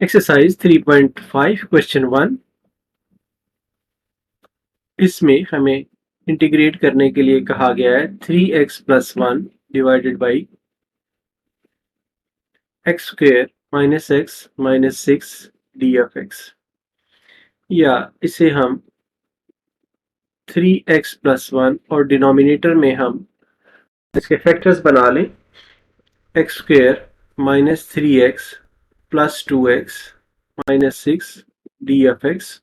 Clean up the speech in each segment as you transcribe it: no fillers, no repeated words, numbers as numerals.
Exercise 3.5 question 1। इसमें हमें integrate करने के लिए कहा गया है 3x + 1 divided by x² - x - 6 df(x), या इसे हम 3x + 1 और डिनोमिनेटर में हम इसके फैक्टर्स बना लें, x² - 3x + 2x - 6 df(x),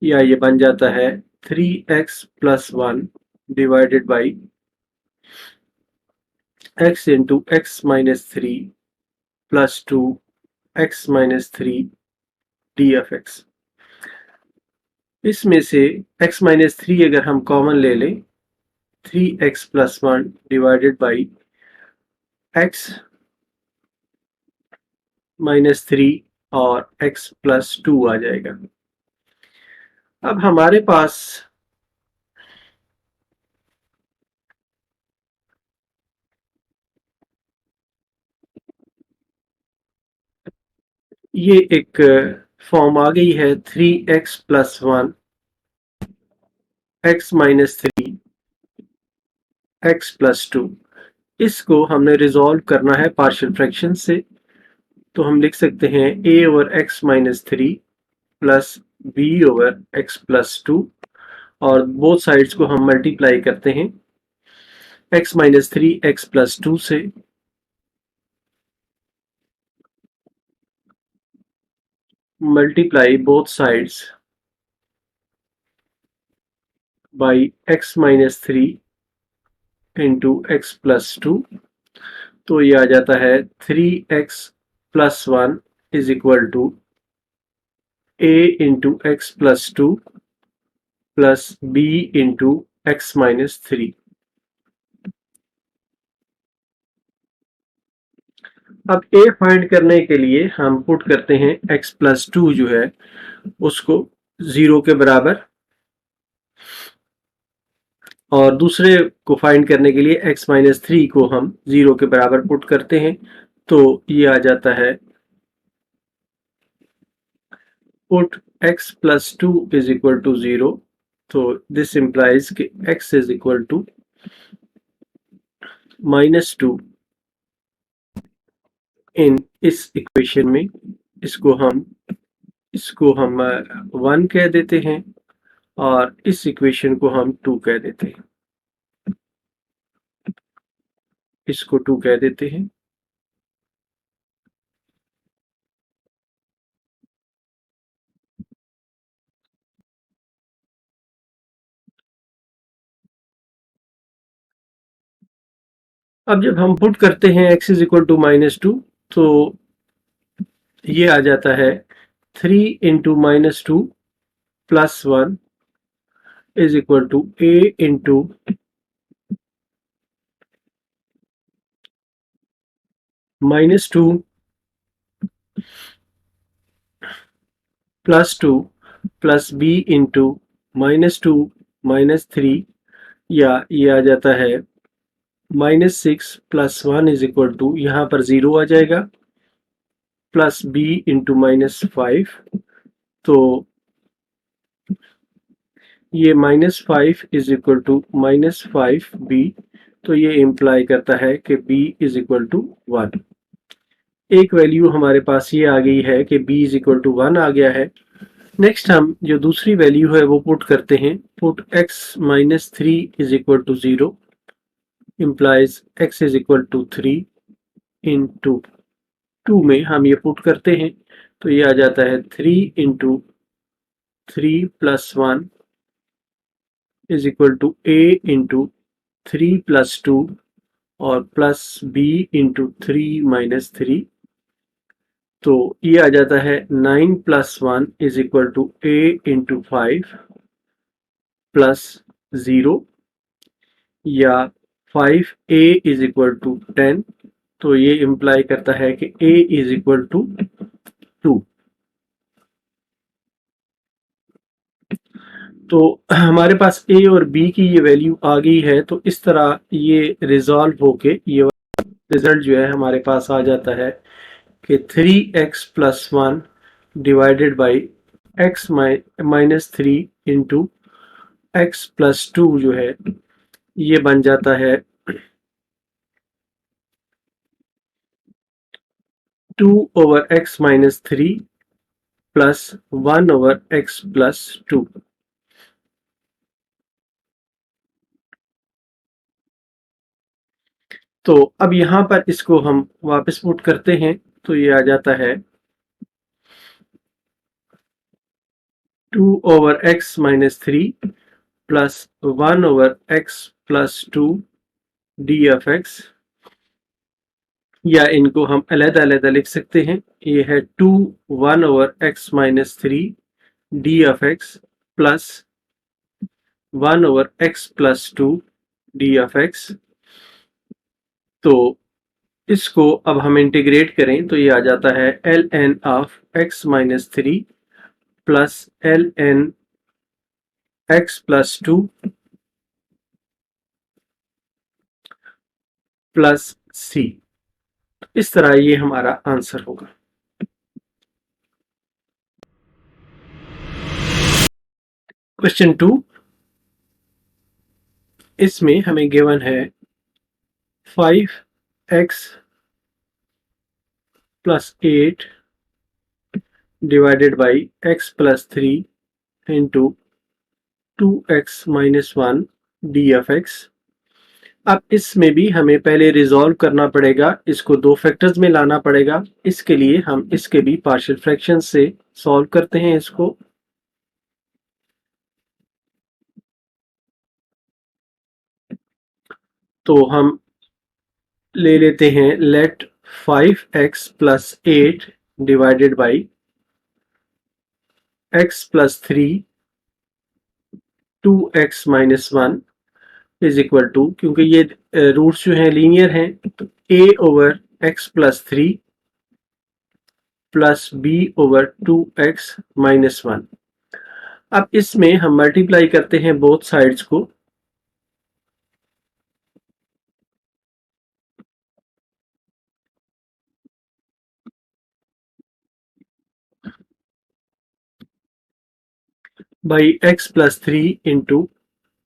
या ये बन जाता है 3x + 1 divided by x into x - 3 plus 2 x - 3 df(x). इसमें से x - 3 अगर हम कॉमन ले लें, 3x + 1 डिवाइडेड बाई x - 3 और x + 2 आ जाएगा। अब हमारे पास ये एक फॉर्म आ गई है 3x + 1 x - 3 x + 2। इसको हमने रिजॉल्व करना है पार्शियल फ्रैक्शन से, तो हम लिख सकते हैं a/x - 3 प्लस b/x + 2, और बोथ साइड्स को हम मल्टीप्लाई करते हैं x - 3 x + 2 से, multiply both sides by x - 3 into x + 2, तो ये आ जाता है 3x + 1 is equal to a into x + 2 plus b into x - 3। अब a फाइंड करने के लिए हम पुट करते हैं x + 2 जो है उसको 0 के बराबर, और दूसरे को फाइंड करने के लिए x - 3 को हम 0 के बराबर पुट करते हैं, तो ये आ जाता है put x + 2 is equal to 0, तो दिस इंप्लाइज कि x is equal to -2 in इस इक्वेशन में। इसको हम 1 कह देते हैं और इस इक्वेशन को हम 2 कह देते हैं, इसको 2 कह देते हैं। अब जब हम पुट करते हैं x इज इक्वल टू -2, तो ये आ जाता है 3 into -2 plus 1 is equal to a into -2 plus 2 plus b into -2 -3, या ये आ जाता है -6 प्लस 1 इज इक्वल टू, यहाँ पर 0 आ जाएगा, प्लस b इंटू -5, तो ये -5 इज इक्वल टू -5b, तो ये इम्प्लाई करता है कि b इज इक्वल टू 1। एक वैल्यू हमारे पास ये आ गई है कि b इज इक्वल टू 1 आ गया है। नेक्स्ट हम जो दूसरी वैल्यू है वो पुट करते हैं, put x - 3 is equal to 0 implies x is equal to 3 into 2 में हम ये पुट करते हैं, तो ये आ जाता है 3 into 3 plus 1 is equal to a into 3 plus 2 और प्लस b इंटू 3 माइनस 3, तो ये आ जाता है 9 plus 1 is equal to a into 5 plus 0, या 5a इज इक्वल टू 10, तो ये इम्प्लाई करता है कि a इज इक्वल टू 2। तो हमारे पास ए और बी की ये वैल्यू आ गई है, तो इस तरह ये रिजॉल्व होके ये रिजल्ट जो है हमारे पास आ जाता है कि 3x+1 divided by x minus 3 into x+2 जो है ये बन जाता है 2/x-3 प्लस 1/x+2। तो अब यहाँ पर इसको हम वापस पुट करते हैं, तो ये आ जाता है 2/x-3 प्लस 1/x+2 d(f(x), या इनको हम अलग-अलग लिख सकते हैं। ये है 1/x-3 d(f(x) plus 1/x+2 d(f(x). तो इसको अब हम इंटीग्रेट करें तो ये आ जाता है ln of x-3 plus ln x+2 plus c। इस तरह ये हमारा आंसर होगा। क्वेश्चन 2, इसमें हमें गिवन है 5x plus 8 divided by x+3 into 2x-1 d(f(x). अब इसमें भी हमें पहले रिजॉल्व करना पड़ेगा, इसको दो फैक्टर्स में लाना पड़ेगा। इसके लिए हम इसके भी पार्शियल फ्रैक्शन से सॉल्व करते हैं इसको। तो हम ले लेते हैं let 5x plus 8 divided by x+3 2x-1 is equal to, क्योंकि ये रूट्स जो हैं लीनियर हैं, तो a/x+3 प्लस b/2x-1। अब इसमें हम मल्टीप्लाई करते हैं बोथ साइड्स को। By x+3 into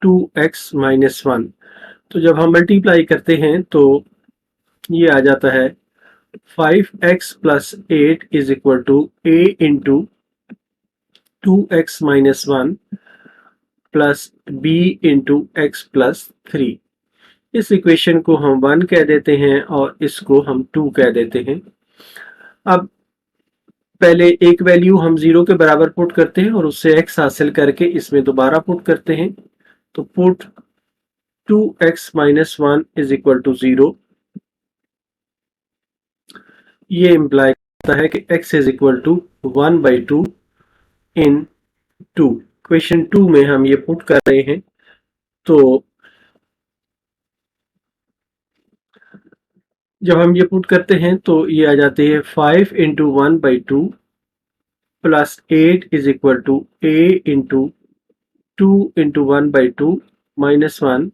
2x-1। तो जब हम मल्टीप्लाई करते हैं तो ये आ जाता है 5x plus 8 is equal to a into 2x-1 plus b into x+3। इस इक्वेशन को हम 1 कह देते हैं और इसको हम 2 कह देते हैं। अब पहले एक वैल्यू हम 0 के बराबर पुट करते हैं और उससे x हासिल करके इसमें दोबारा पुट करते हैं। तो put 2x-1 is equal to 0। ये इम्प्लाई करता है कि x is equal to 1/2 in 2। Question 2 में हम ये पुट कर रहे हैं। तो जब हम ये पुट करते हैं तो ये आ जाती है 5 into 1/2 plus 8 is equal to a into 2 into 1/2 minus 1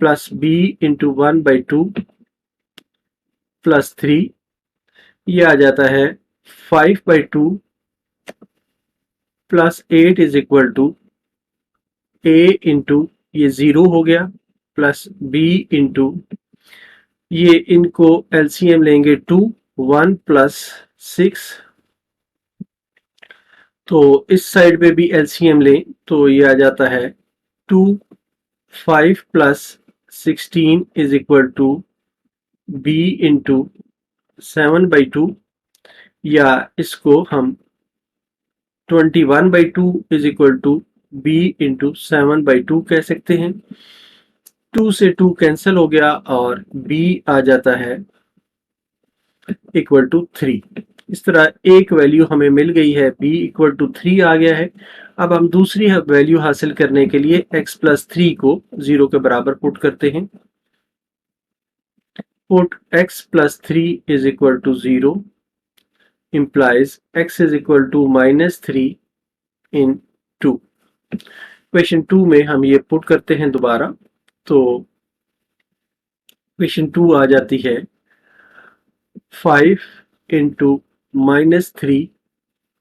plus b into 1/2 plus 3। ये आ जाता है 5/2 plus 8 is equal to a into ये 0 हो गया प्लस b इंटू ये इनको एलसीएम लेंगे 2 1 प्लस 6। तो इस साइड पे भी एलसीएम लें तो ये आ जाता है 2 5 plus 16 is equal to b into 7/2, या इसको हम 21/2 is equal to b into 7/2 कह सकते हैं। 2 से 2 कैंसिल हो गया और b आ जाता है इक्वल टू 3। इस तरह एक वैल्यू हमें मिल गई है, b इक्वल टू 3 आ गया है। अब हम दूसरी वैल्यू हासिल करने के लिए x+3 को 0 के बराबर पुट करते हैं। Put x+3 is equal to 0 implies x is equal to -3 in 2। Equation 2 में हम ये पुट करते हैं दोबारा, तो इक्वेशन 2 आ जाती है 5 into -3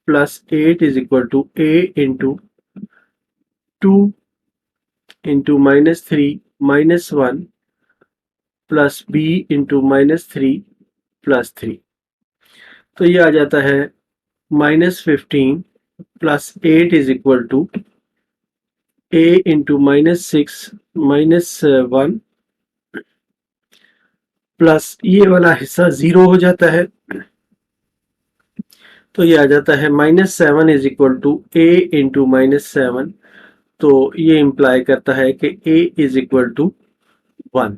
plus 8 is equal to a into 2 into -3 -1 plus b into -3 plus 3। तो ये आ जाता है -15 plus 8 is equal to a into -6 -1 plus ये वाला हिस्सा 0 हो जाता है, तो ये आ जाता है -7 is equal to a into -7। तो ये इंप्लाई करता है कि a इज इक्वल टू 1।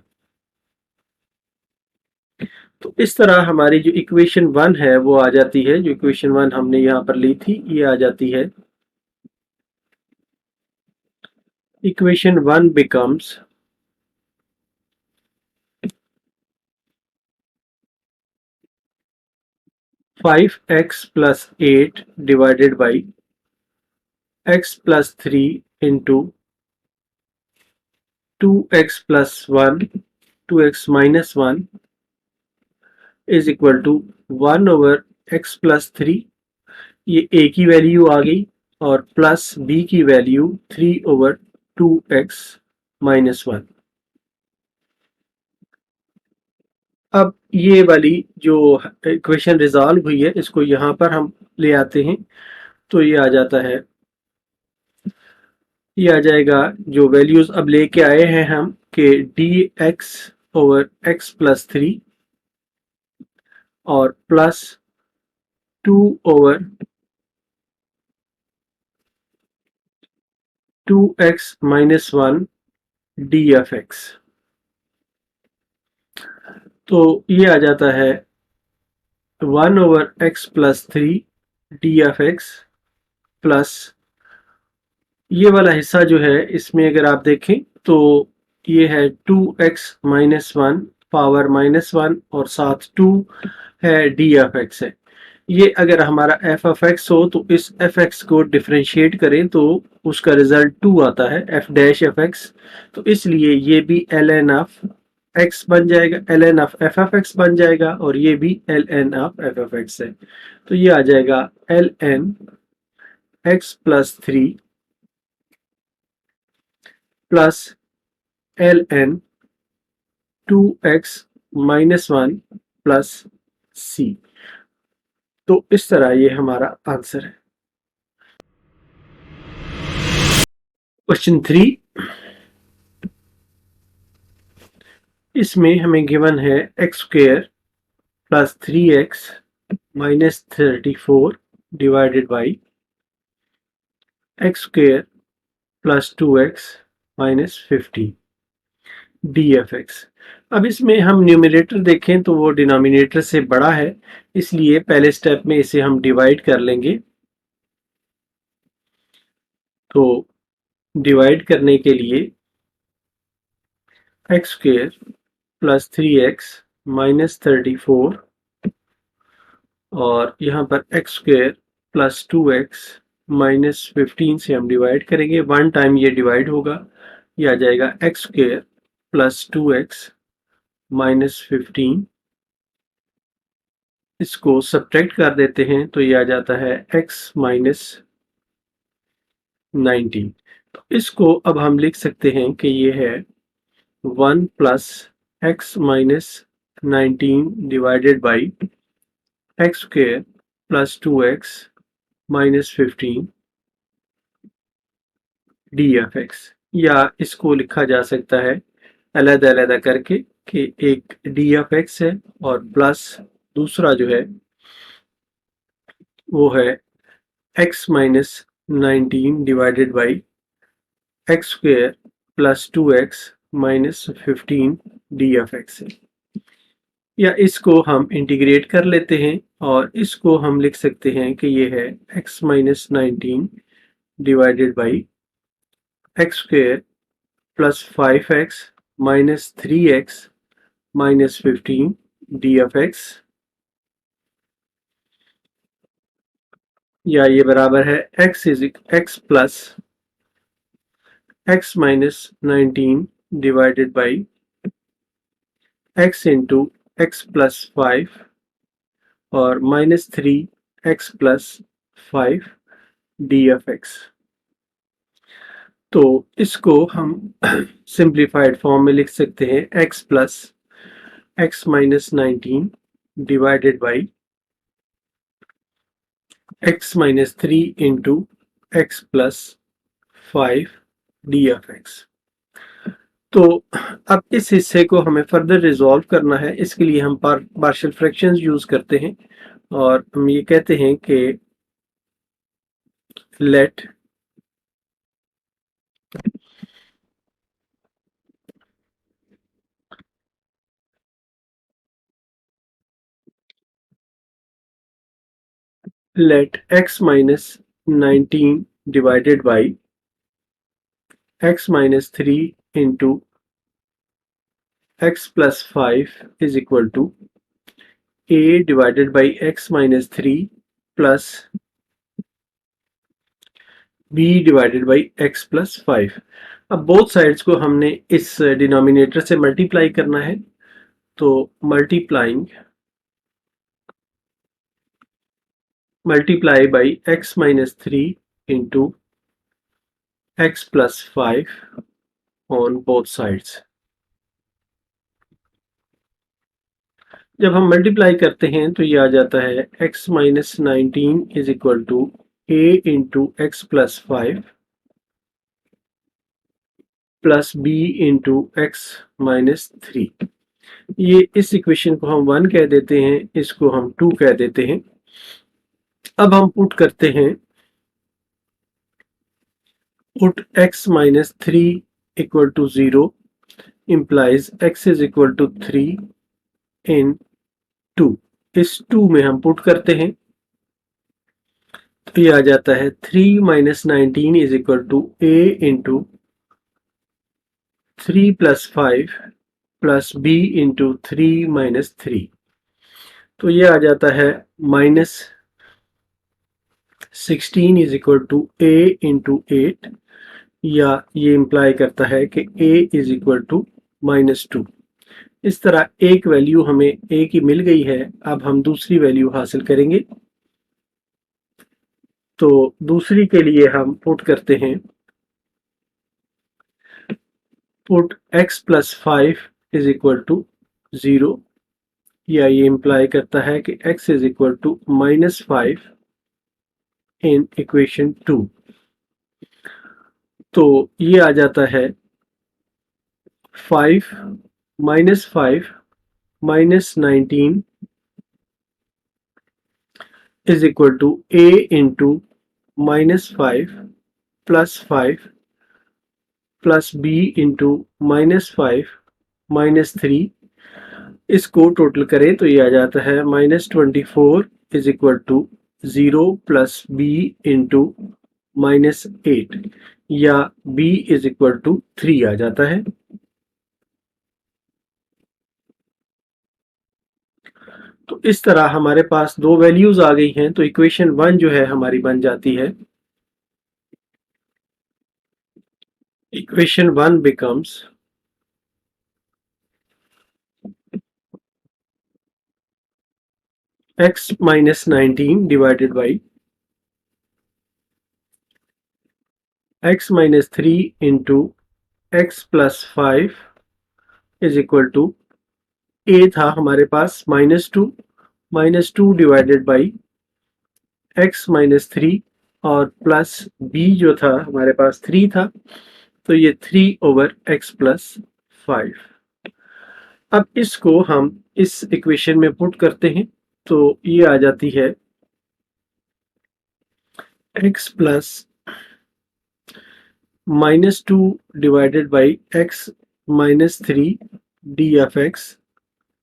तो इस तरह हमारी जो इक्वेशन 1 है वो आ जाती है, जो इक्वेशन 1 हमने यहाँ पर ली थी ये आ जाती है। Equation 1 becomes 5x plus 8 divided by x plus 3 into 2x plus 1 2x minus 1 is equal to 1 over x plus 3। ये a की वैल्यू आ गई और प्लस b की वैल्यू 3 over 2x minus 1। अब ये वाली जो इक्वेशन रिजॉल्व हुई है इसको यहाँ पर हम ले आते हैं, तो ये आ जाता है, ये आ जाएगा जो वैल्यूज अब लेके आए हैं हम कि dx ओवर x प्लस 3 और plus 2 over 2x minus 1 d f x. तो ये आ जाता है 1 over x plus 3 d f x plus ये वाला हिस्सा जो है इसमें अगर आप देखें तो ये है 2x माइनस 1 पावर -1 और साथ 2 है डी एफ एक्स है। ये अगर हमारा एफ ऑफ एक्स हो तो इस एफ एक्स को डिफ्रेंशिएट करें तो उसका रिजल्ट 2 आता है एफ डैश एफ एक्स। तो इसलिए ये भी एल एन ऑफ एक्स बन जाएगा, L N of F F X बन जाएगा और ये भी L N of F F X है। तो ये आ जाएगा L N X plus 3 plus L N 2x minus 1 plus सी। तो इस तरह ये हमारा आंसर है। क्वेश्चन 3, इसमें हमें गिवन है x square plus 3x minus 34 divided by x square plus 2x minus 15 D f x. अब इसमें हम न्यूमरेटर देखें तो वो डिनोमिनेटर से बड़ा है, इसलिए पहले स्टेप में इसे हम डिवाइड कर लेंगे। तो डिवाइड करने के लिए x square plus 3x minus 34 और यहाँ पर x square plus 2x minus 15 से हम डिवाइड करेंगे। 1 टाइम ये डिवाइड होगा, ये आ जाएगा x square plus 2x minus 15। इसको सब्ट्रैक्ट कर देते हैं तो ये आ जाता है x माइनस 19। तो इसको अब हम लिख सकते हैं कि ये है 1 plus x minus 19 divided by x square plus 2x minus 15 D f x. या इसको लिखा जा सकता है अलग अलग करके कि एक डी एफ एक्स है और प्लस दूसरा जो है वो है x minus 19 divided by x square plus 2x minus 15 D f X है। या इसको हम इंटीग्रेट कर लेते हैं और इसको हम लिख सकते हैं कि ये है x minus 19 divided by x square plus 5x minus 3x minus 15 D f x. या ये बराबर है x plus x minus 19 divided by x into x plus 5 और minus 3x plus 5 d of x। तो इसको हम सिंप्लीफाइड फॉर्म में लिख सकते हैं x plus x minus 19 divided by x minus 3 into x plus 5 d of x। तो अब इस हिस्से को हमें फर्दर रिजॉल्व करना है। इसके लिए हम पार्शियल फ्रैक्शंस यूज करते हैं और हम ये कहते हैं कि let x minus 19 divided by x minus 3 into x plus 5 is equal to a divided by x minus 3 plus b divided by x plus 5। अब बोथ साइड्स को हमने इस डिनोमिनेटर से मल्टीप्लाई करना है, तो multiply by x minus 3 into x plus 5 on both sides। जब हम मल्टीप्लाई करते हैं तो ये आ जाता है x minus 19 is equal to a into x plus 5 plus b into x minus 3। ये इस इक्वेशन को हम 1 कह देते हैं, इसको हम 2 कह देते हैं। अब हम पुट करते हैं, put x minus 3 equal to 0 implies x is equal to 3 in 2। इस 2 में हम पुट करते हैं तो ये आ जाता है 3 minus 19 is equal to a into 3 plus 5 plus b into 3 minus 3। तो ये आ जाता है minus 16 is equal to a into 8, या ये इंप्लाई करता है कि a is equal to minus 2। इस तरह एक वैल्यू हमें a की मिल गई है। अब हम दूसरी वैल्यू हासिल करेंगे। तो दूसरी के लिए हम पुट करते हैं, put x plus 5 is equal to 0, या ये इंप्लाई करता है कि x is equal to minus 5 in equation 2। तो ये आ जाता है 5 minus 5 minus 19 is equal to a into minus 5 plus 5 plus b into minus 5 minus 3। इसको टोटल करें तो ये आ जाता है minus 24 is equal to 0 plus b into minus 8, या b इज इक्वल टू 3 आ जाता है। तो इस तरह हमारे पास दो वैल्यूज आ गई हैं, तो इक्वेशन 1 जो है हमारी बन जाती है। Equation 1 becomes x minus 19 divided by x minus 3 into x plus 5 is equal to a था हमारे पास minus two divided by x minus 3 और प्लस b जो था हमारे पास 3 था, तो ये 3 ओवर x प्लस 5। अब इसको हम इस इक्वेशन में पुट करते हैं तो ये आ जाती है x plus minus 2 divided by x minus 3 d of x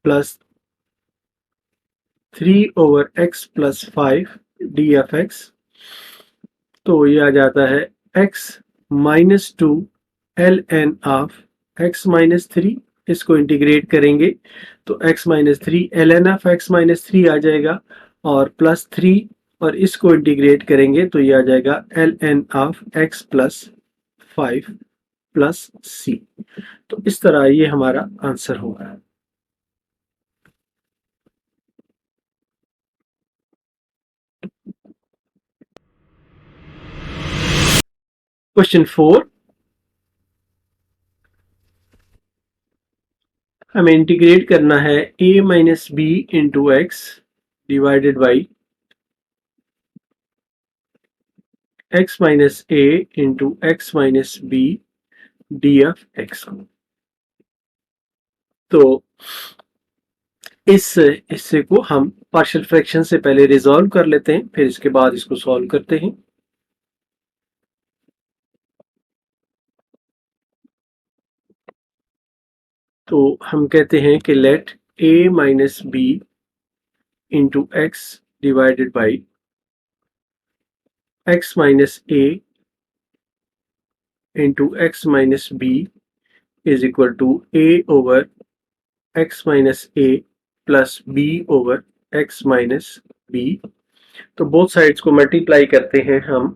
plus 3 over x plus 5 d of x। तो ये आ जाता है x minus 2 l N of x minus 3। इसको इंटीग्रेट करेंगे तो x minus 3 l N of x minus 3 आ जाएगा, और प्लस 3, और इसको इंटीग्रेट करेंगे तो ये आ जाएगा L N of x plus 5 plus सी। तो इस तरह ये हमारा आंसर होगा। क्वेश्चन 4, हमें इंटीग्रेट करना है a minus b into x divided by x minus a into x minus b d f x को। तो इस हिस्से को हम पार्शियल फ्रैक्शन से पहले रिजॉल्व कर लेते हैं, फिर इसके बाद इसको सॉल्व करते हैं। तो हम कहते हैं कि let a minus b into x divided by x minus a into x minus b is equal to a over x minus a plus b over x minus b. तो बोथ साइड्स को multiply करते हैं हम।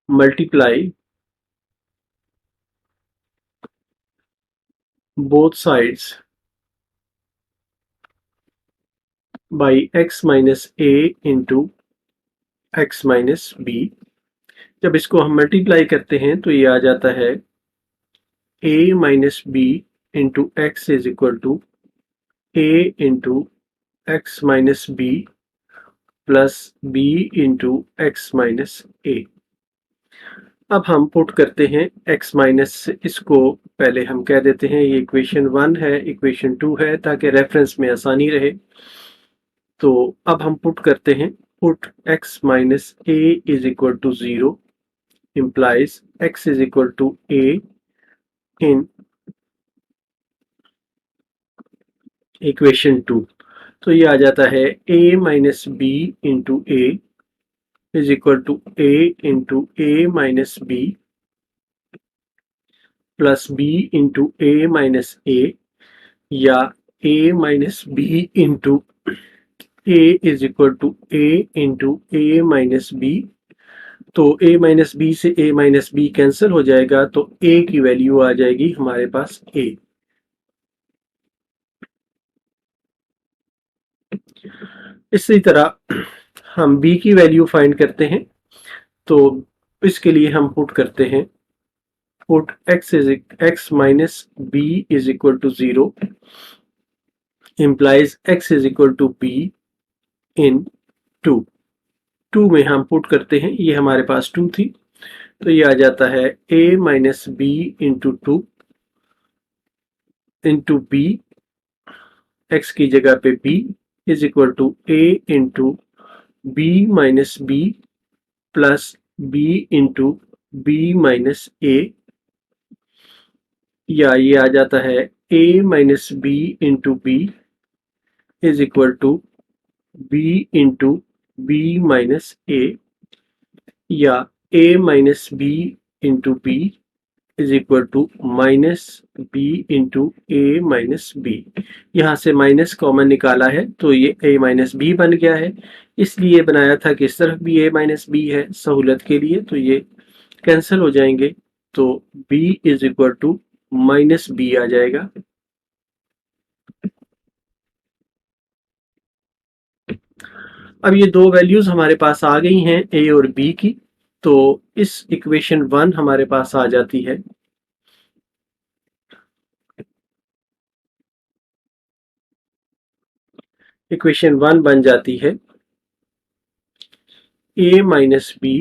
Multiply both sides by x minus a into x minus b। जब इसको हम multiply करते हैं तो ये आ जाता है a minus b into x is equal to a into x minus b plus b into x minus a। अब हम पुट करते हैं x माइनस, इसको पहले हम कह देते हैं ये इक्वेशन 1 है, इक्वेशन 2 है, ताकि रेफरेंस में आसानी रहे। तो अब हम पुट करते हैं, put x minus a is equal to 0 implies x is equal to a in equation 2। तो ये आ जाता है a minus b into a is equal to a into a minus b plus b into a minus a, या a minus b into a is equal to a into a minus b. तो a minus b से a minus b cancel हो जाएगा, तो a की value आ जाएगी हमारे पास a। इसी तरह हम b की वैल्यू फाइंड करते हैं। तो इसके लिए हम पुट करते हैं, put x minus b is equal to 0 implies x is equal to b in 2 में हम पुट करते हैं, ये हमारे पास 2 थी, तो ये आ जाता है a minus b into 2 into b, x की जगह पे b is equal to a into b minus b plus b into b minus a, या ये आ जाता है a minus b into b is equal to b into b minus a, या a minus b into b is equal to minus b into a minus b. यहाँ से minus common निकाला है तो ये a माइनस बी बन गया है, इसलिए बनाया था कि इस तरफ भी a माइनस बी है सहूलत के लिए, तो ये कैंसिल हो जाएंगे, तो b is equal to minus b आ जाएगा। अब ये दो वैल्यूज हमारे पास आ गई हैं a और b की, तो इस इक्वेशन 1 हमारे पास आ जाती है। इक्वेशन 1 बन जाती है a minus b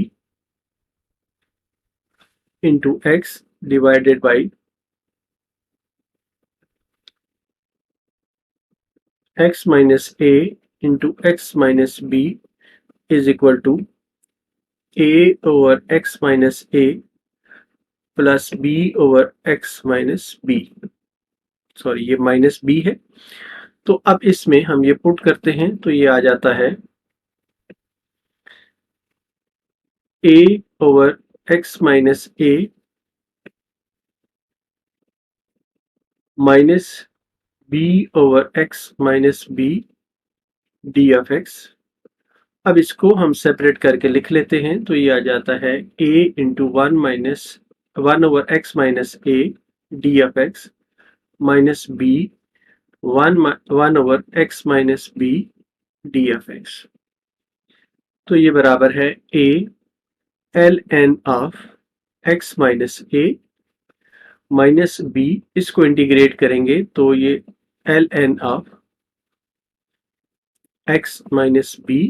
into x divided by x minus a into x minus b is equal to a over x minus a plus b over x minus b। Sorry, ये minus b है। तो अब इसमें हम ये put करते हैं तो ये आ जाता है a over x minus a minus b over x minus b D of x अब इसको हम सेपरेट करके लिख लेते हैं, तो ये आ जाता है a into 1/x - a d(x) minus b 1/x - b d(x). तो ये बराबर है a ln of x minus a minus b, इसको इंटीग्रेट करेंगे तो ये ln of x minus b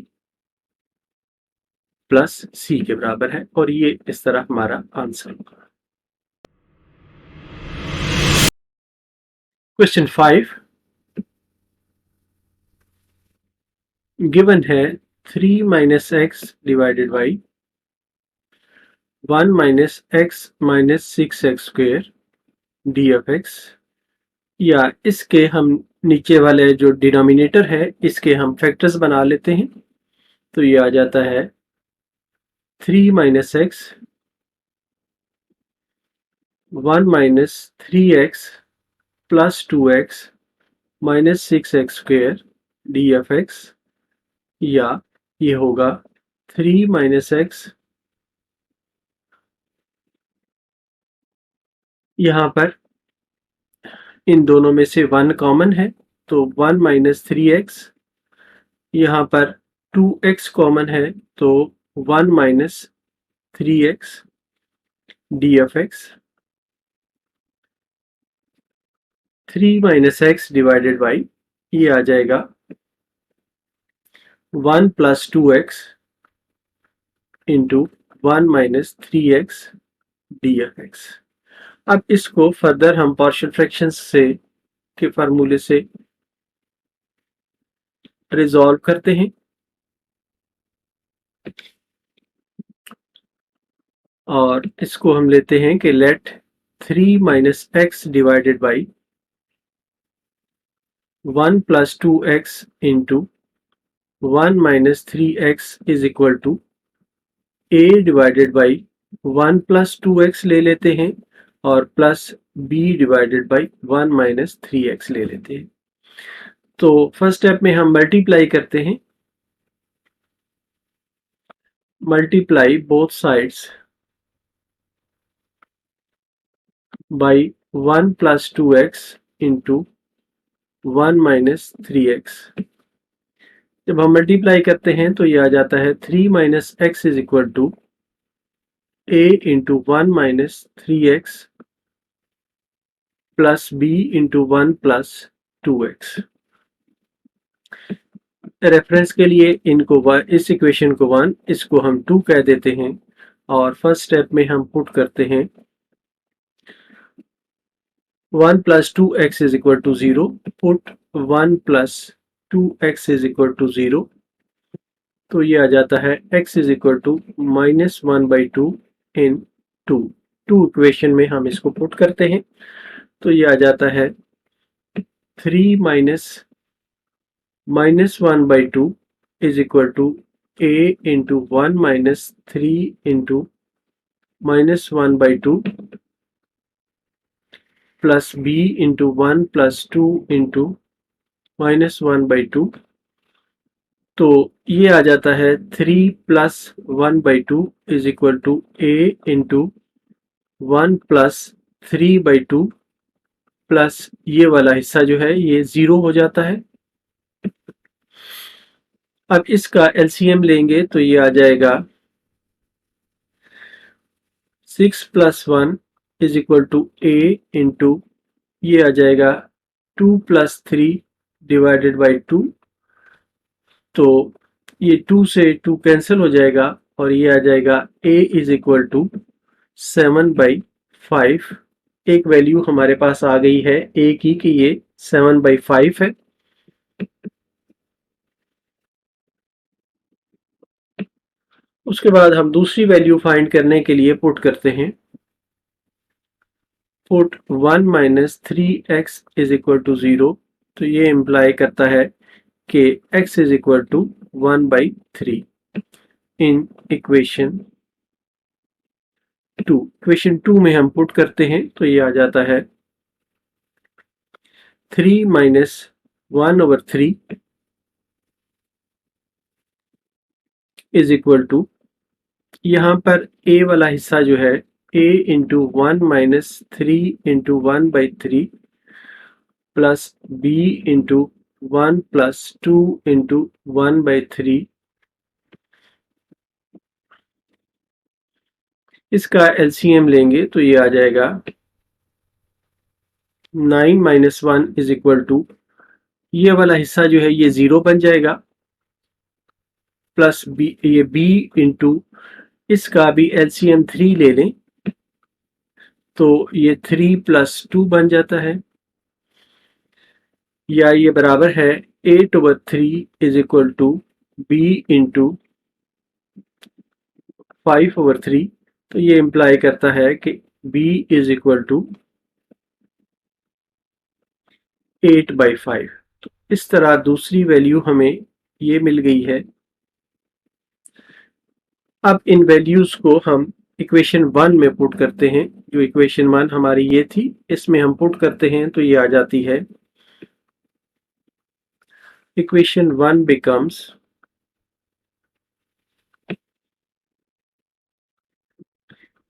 plus c के बराबर है, और ये इस तरह हमारा आंसर होगा। क्वेश्चन 5 गिवन है 3 minus x divided by 1 minus x minus 6x square df(x), या इसके हम नीचे वाले जो डिनोमिनेटर है इसके हम फैक्टर्स बना लेते हैं, तो ये आ जाता है 3 minus x 1 minus 3x plus 2x minus 6x square df(x), या ये होगा 3 माइनस एक्स, यहाँ पर इन दोनों में से 1 कॉमन है तो 1 माइनस 3x, यहाँ पर 2x कॉमन है तो 1 minus 3x df(x), 3 minus x divided by ये आ जाएगा 1 plus 2x into 1 minus 3x df(x). अब इसको फर्दर हम पार्शियल फ्रैक्शंस से के फार्मूले से रिजॉल्व करते हैं, और इसको हम लेते हैं कि let 3 minus x divided by 1 plus 2x into 1 minus 3x is equal to a divided by 1 plus 2x ले लेते हैं और plus b divided by 1 minus 3x ले लेते हैं। तो फर्स्ट स्टेप में हम मल्टीप्लाई करते हैं, multiply both sides by 1 plus 2x into 1 minus 3x। जब हम मल्टीप्लाई करते हैं तो ये आ जाता है 3 minus x is equal to a into 1 minus 3x plus b into 1 plus 2x। Reference के लिए इनको इस इक्वेशन को 1, इसको हम 2 कह देते हैं, और फर्स्ट स्टेप में हम पुट करते हैं 1 plus 2x is equal to 0, put 1 plus 2x is equal to 0, तो ये आ जाता है x is equal to minus 1/2 in 2 equation में हम इसको पुट करते हैं, तो ये आ जाता है 3 minus 1/2 is equal to a into 1 minus 3 into minus 1/2 plus b into 1 plus 2 into minus 1/2, तो ये आ जाता है 3 plus 1/2 is equal to a into 1 plus 3/2 plus ये वाला हिस्सा जो है ये 0 हो जाता है। अब इसका एलसीएम लेंगे तो ये आ जाएगा 6 plus 1 is equal to a into ये आ जाएगा 2 प्लस 3 डिवाइडेड बाई 2, तो ये 2 से 2 कैंसिल हो जाएगा और ये आ जाएगा a इज इक्वल टू 7/5। एक वैल्यू हमारे पास आ गई है a की कि ये 7/5 है। उसके बाद हम दूसरी वैल्यू फाइंड करने के लिए पुट करते हैं, put 1 minus 3x is equal to 0, तो ये इम्प्लाई करता है कि x is equal to 1/3 in equation 2। Equation 2 में हम पुट करते हैं तो ये आ जाता है 3 माइनस 1/3 इज इक्वल टू, यहाँ पर a वाला हिस्सा जो है a into 1 - 3 × 1/3 plus b into 1 + 2 × 1/3, इसका एलसीएम लेंगे तो ये आ जाएगा 9 - 1 इज इक्वल टू, ये वाला हिस्सा जो है ये 0 बन जाएगा, प्लस b, ये b इंटू, इसका भी एलसीएम 3 ले लें तो ये 3 + 2 बन जाता है, या ये बराबर है 8/3 is equal to b into 5/3। तो ये इम्प्लाई करता है कि b इज इक्वल टू 8/5। तो इस तरह दूसरी वैल्यू हमें ये मिल गई है। अब इन वैल्यूज को हम इक्वेशन 1 में पुट करते हैं। जो इक्वेशन 1 हमारी ये थी, इसमें हम पुट करते हैं तो ये आ जाती है, इक्वेशन 1 बिकम्स,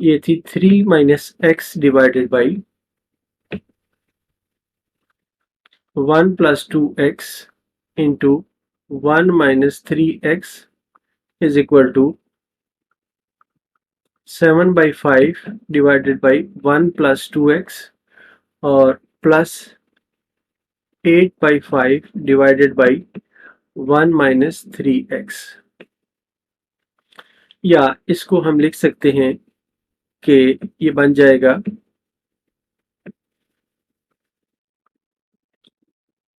ये थी 3 - x divided by 1 + 2x into 1 - 3x is equal to 7/5 divided by 1 + 2x और प्लस 8/5 डिवाइडेड बाई 1 - 3x। या इसको हम लिख सकते हैं कि ये बन जाएगा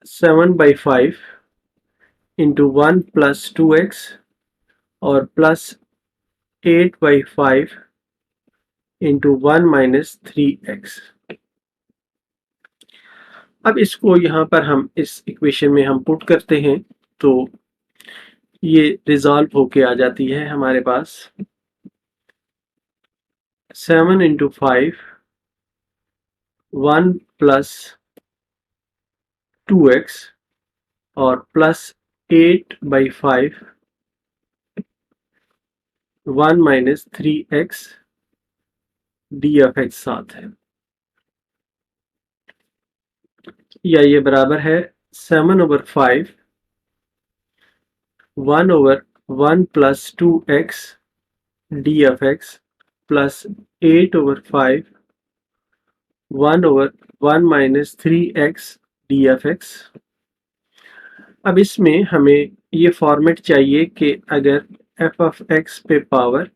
7/5 इंटू 1 + 2x और प्लस 8/5 इंटू 1 - 3x। अब इसको यहाँ पर हम इस इक्वेशन में हम पुट करते हैं तो ये रिजॉल्व होके आ जाती है हमारे पास 7 × 5 1 + 2x और प्लस 8/5 1 - 3x df(x) साथ है, या ये बराबर है 7/5 1/1 + 2x df(x) plus 8/5 1/1 - 3x df(x). अब इसमें हमें ये फॉर्मेट चाहिए कि अगर f(x) पे पावर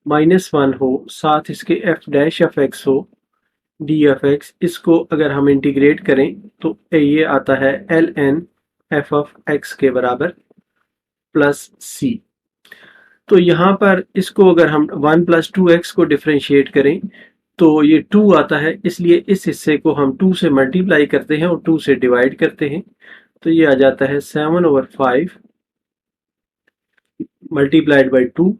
-1 हो, साथ इसके f' हो df(x), इसको अगर हम इंटीग्रेट करें तो ये आता है ln f(x) के बराबर प्लस c। तो यहाँ पर इसको अगर हम 1 + 2x को डिफरेंशिएट करें तो ये 2 आता है, इसलिए इस हिस्से को हम 2 से मल्टीप्लाई करते हैं और 2 से डिवाइड करते हैं तो ये आ जाता है 7/5 multiplied by 2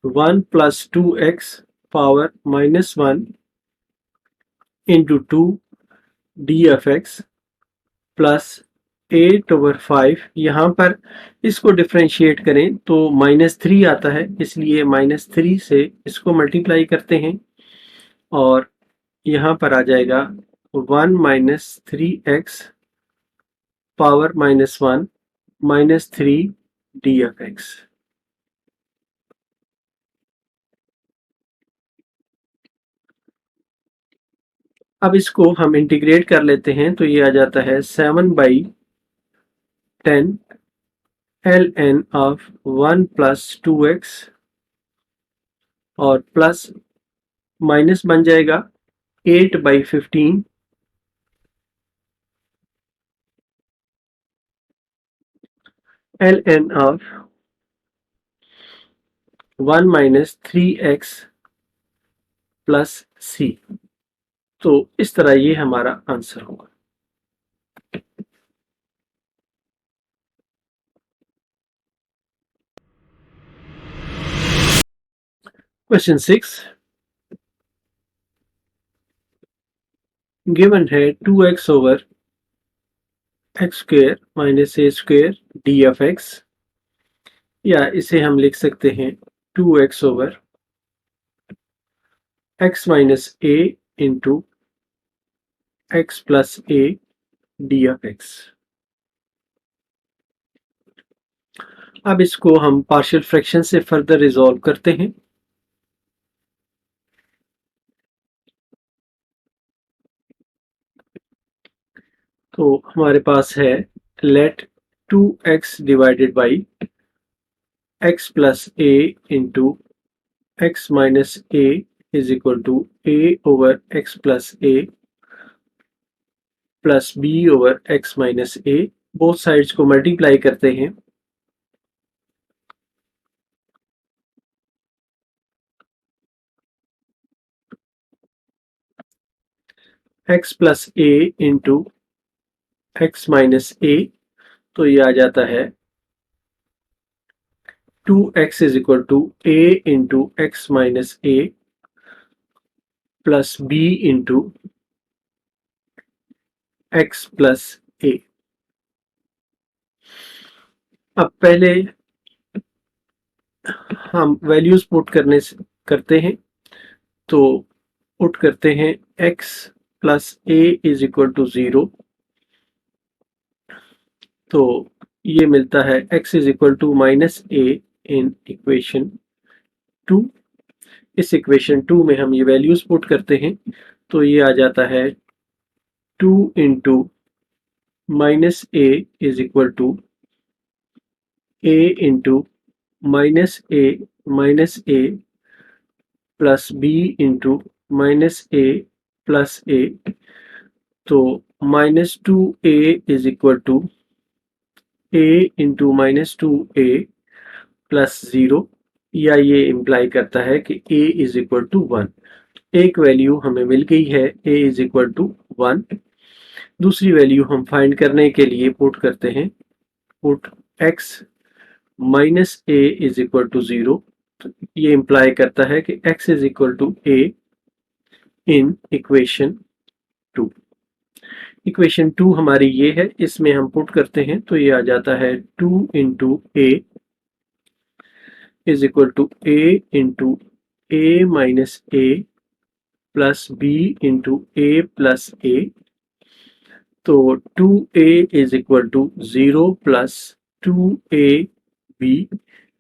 1 + 2x power -1 into 2 df(x) plus 8/5। यहाँ पर इसको डिफरेंशिएट करें तो -3 आता है, इसलिए -3 से इसको मल्टीप्लाई करते हैं और यहाँ पर आ जाएगा 1 - 3x पावर -1 -3 df(x). अब इसको हम इंटीग्रेट कर लेते हैं तो ये आ जाता है 7/10 ln of 1 + 2x और प्लस माइनस बन जाएगा 8/15 ln of 1 - 3x plus c। तो इस तरह ये हमारा आंसर होगा। क्वेश्चन 6 गिवन है 2x x square minus a square d of x, या इसे हम लिख सकते हैं 2x over x minus a into x plus a d of x. अब इसको हम पार्शियल फ्रैक्शन से फर्दर रिजॉल्व करते हैं। तो हमारे पास है let 2x divided by x plus a into x minus a is equal to a over x plus a plus b over x minus a. Both sides को multiply करते हैं। X plus a into x minus a, तो ये आ जाता है 2x is equal to a into x minus a plus b into x plus a. अब पहले हम वैल्यूज पुट करते हैं। तो पुट करते हैं x plus a is equal to 0, तो ये मिलता है x is equal to minus a in equation 2। इस इक्वेशन 2 में हम ये वैल्यूज पुट करते हैं, तो ये आ जाता है 2 into minus a is equal to a into minus a plus b into minus a plus a. तो minus 2a is equal to a into minus 2a plus 0, या ये इम्प्लाई करता है कि a इज इक्वल टू 1। एक value हमें मिल गई है a इज इक्वल टू 1। दूसरी वैल्यू हम फाइंड करने के लिए पुट करते हैं, put x minus a is equal to 0। तो ये इम्प्लाई करता है कि x is equal to a in equation 2। Equation 2 हमारी ये है, इसमें हम पुट करते हैं तो ये आ जाता है 2 into a is equal to a into a minus a plus b into a plus a. तो 2a is equal to 0 plus 2ab,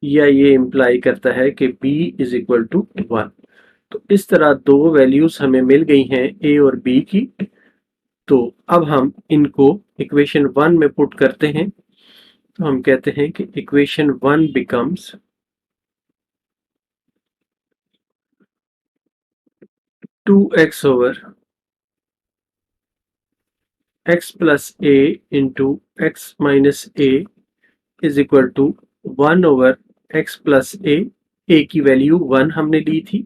या ये इम्प्लाई करता है कि b इज इक्वल टू 1। तो इस तरह दो वैल्यूज हमें मिल गई हैं a और b की। तो अब हम इनको इक्वेशन 1 में पुट करते हैं, तो हम कहते हैं कि equation 1 becomes 2x over x plus a into x minus a is equal to 1 over x plus a की वैल्यू 1 हमने ली थी,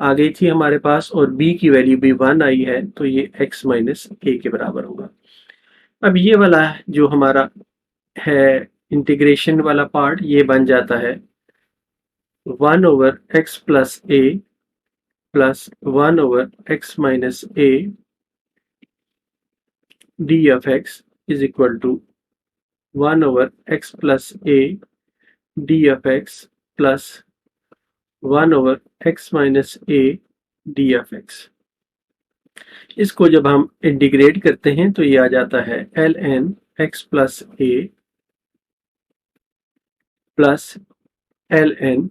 आ गई थी हमारे पास, और b की वैल्यू भी 1 आई है, तो ये x माइनस a के बराबर होगा। अब ये वाला जो हमारा है इंटीग्रेशन वाला पार्ट, ये बन जाता है 1 over x plus a plus 1 over x minus a d of x is equal to 1 over x plus a d of x plus 1 over x minus a d of x। इसको जब हम integrate करते हैं तो ये आ जाता है ln x plus a plus ln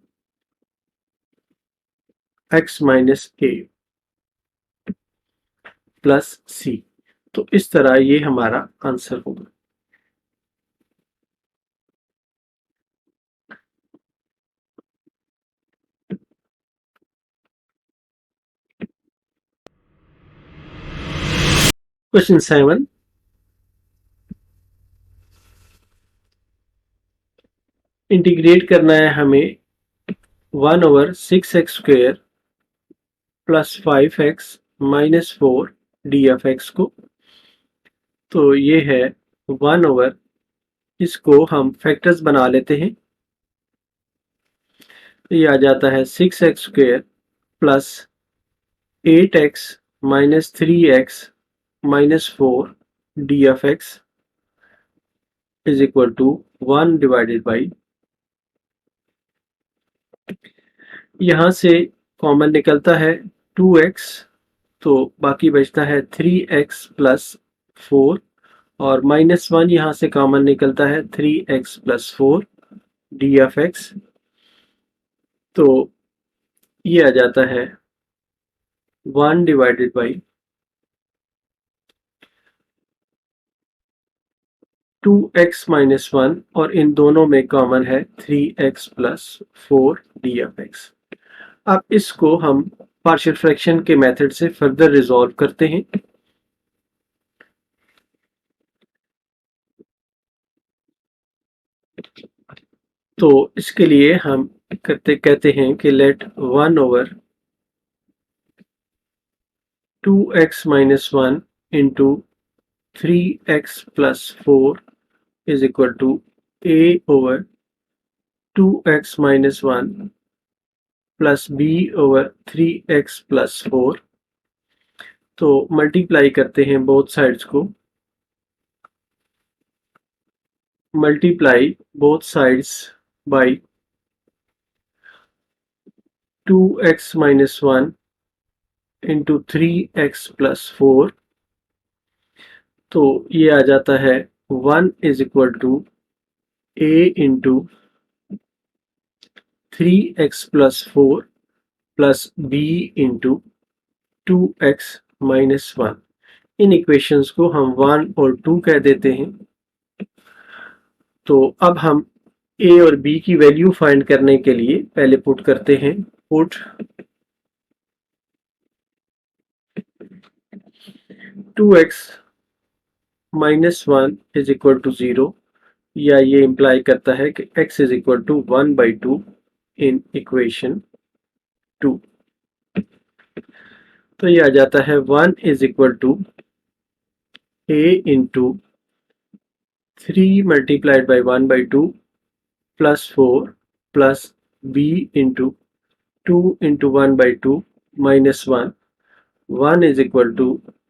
x minus a plus c। तो इस तरह ये हमारा आंसर होगा। क्वेश्चन 7, इंटीग्रेट करना है हमें 1 over 6x square plus 5x minus 4 d of x को। तो ये है 1 ओवर, इसको हम फैक्टर्स बना लेते हैं, तो ये आ जाता है 6x square plus 8x minus 3x minus 4 d of x is equal to 1 divided by, यहाँ से कॉमन निकलता है 2x, तो बाकी बचता है 3x प्लस 4, और -1 यहाँ से कॉमन निकलता है 3x plus 4 D f x, तो ये आ जाता है 1 डिवाइडेड बाई 2x माइनस 1, और इन दोनों में कॉमन है 3x plus 4 D f x. अब इसको हम पार्शियल फ्रैक्शन के मेथड से फर्दर रिजॉल्व करते हैं। तो इसके लिए हम कहते हैं कि let 1 over 2x minus 1 into 3x plus 4 is equal to a over 2x minus 1 plus b over 3x plus 4। तो मल्टीप्लाई करते हैं बोथ साइड्स को, multiply both sides by 2x minus 1 into 3x plus 4, तो ये आ जाता है 1 is equal to a into 3x plus 4 plus b into 2x minus 1। इन equations को हम 1 और 2 कह देते हैं। तो अब हम a और b की वैल्यू फाइंड करने के लिए पहले पुट करते हैं, put 2x minus 1 is equal to 0, या ये इम्प्लाई करता है कि x is equal to 1/2 in equation 2। तो ये आ जाता है 1 is equal to a into 3 multiplied by 1/2 plus 4 plus b into 2 into 1/2 minus 1, 1 is equal to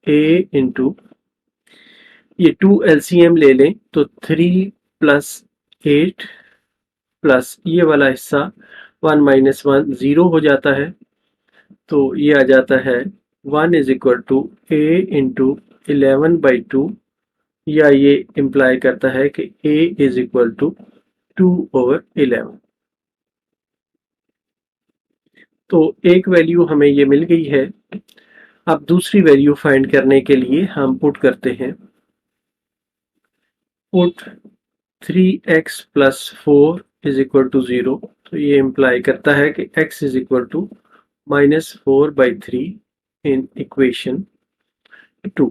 a into, ये 2 एलसीएम ले लें तो 3 प्लस 8 प्लस ये वाला हिस्सा 1 माइनस 1 0 हो जाता है, तो ये आ जाता है 1 is equal to a into 11/2, या ये इम्प्लाई करता है कि a इज इक्वल टू 2/11। तो एक वैल्यू हमें ये मिल गई है। अब दूसरी वैल्यू फाइंड करने के लिए हम पुट करते हैं, put 3x plus 4 is equal to 0, तो ये इम्प्लाई करता है कि x is equal to -4/3 in equation 2।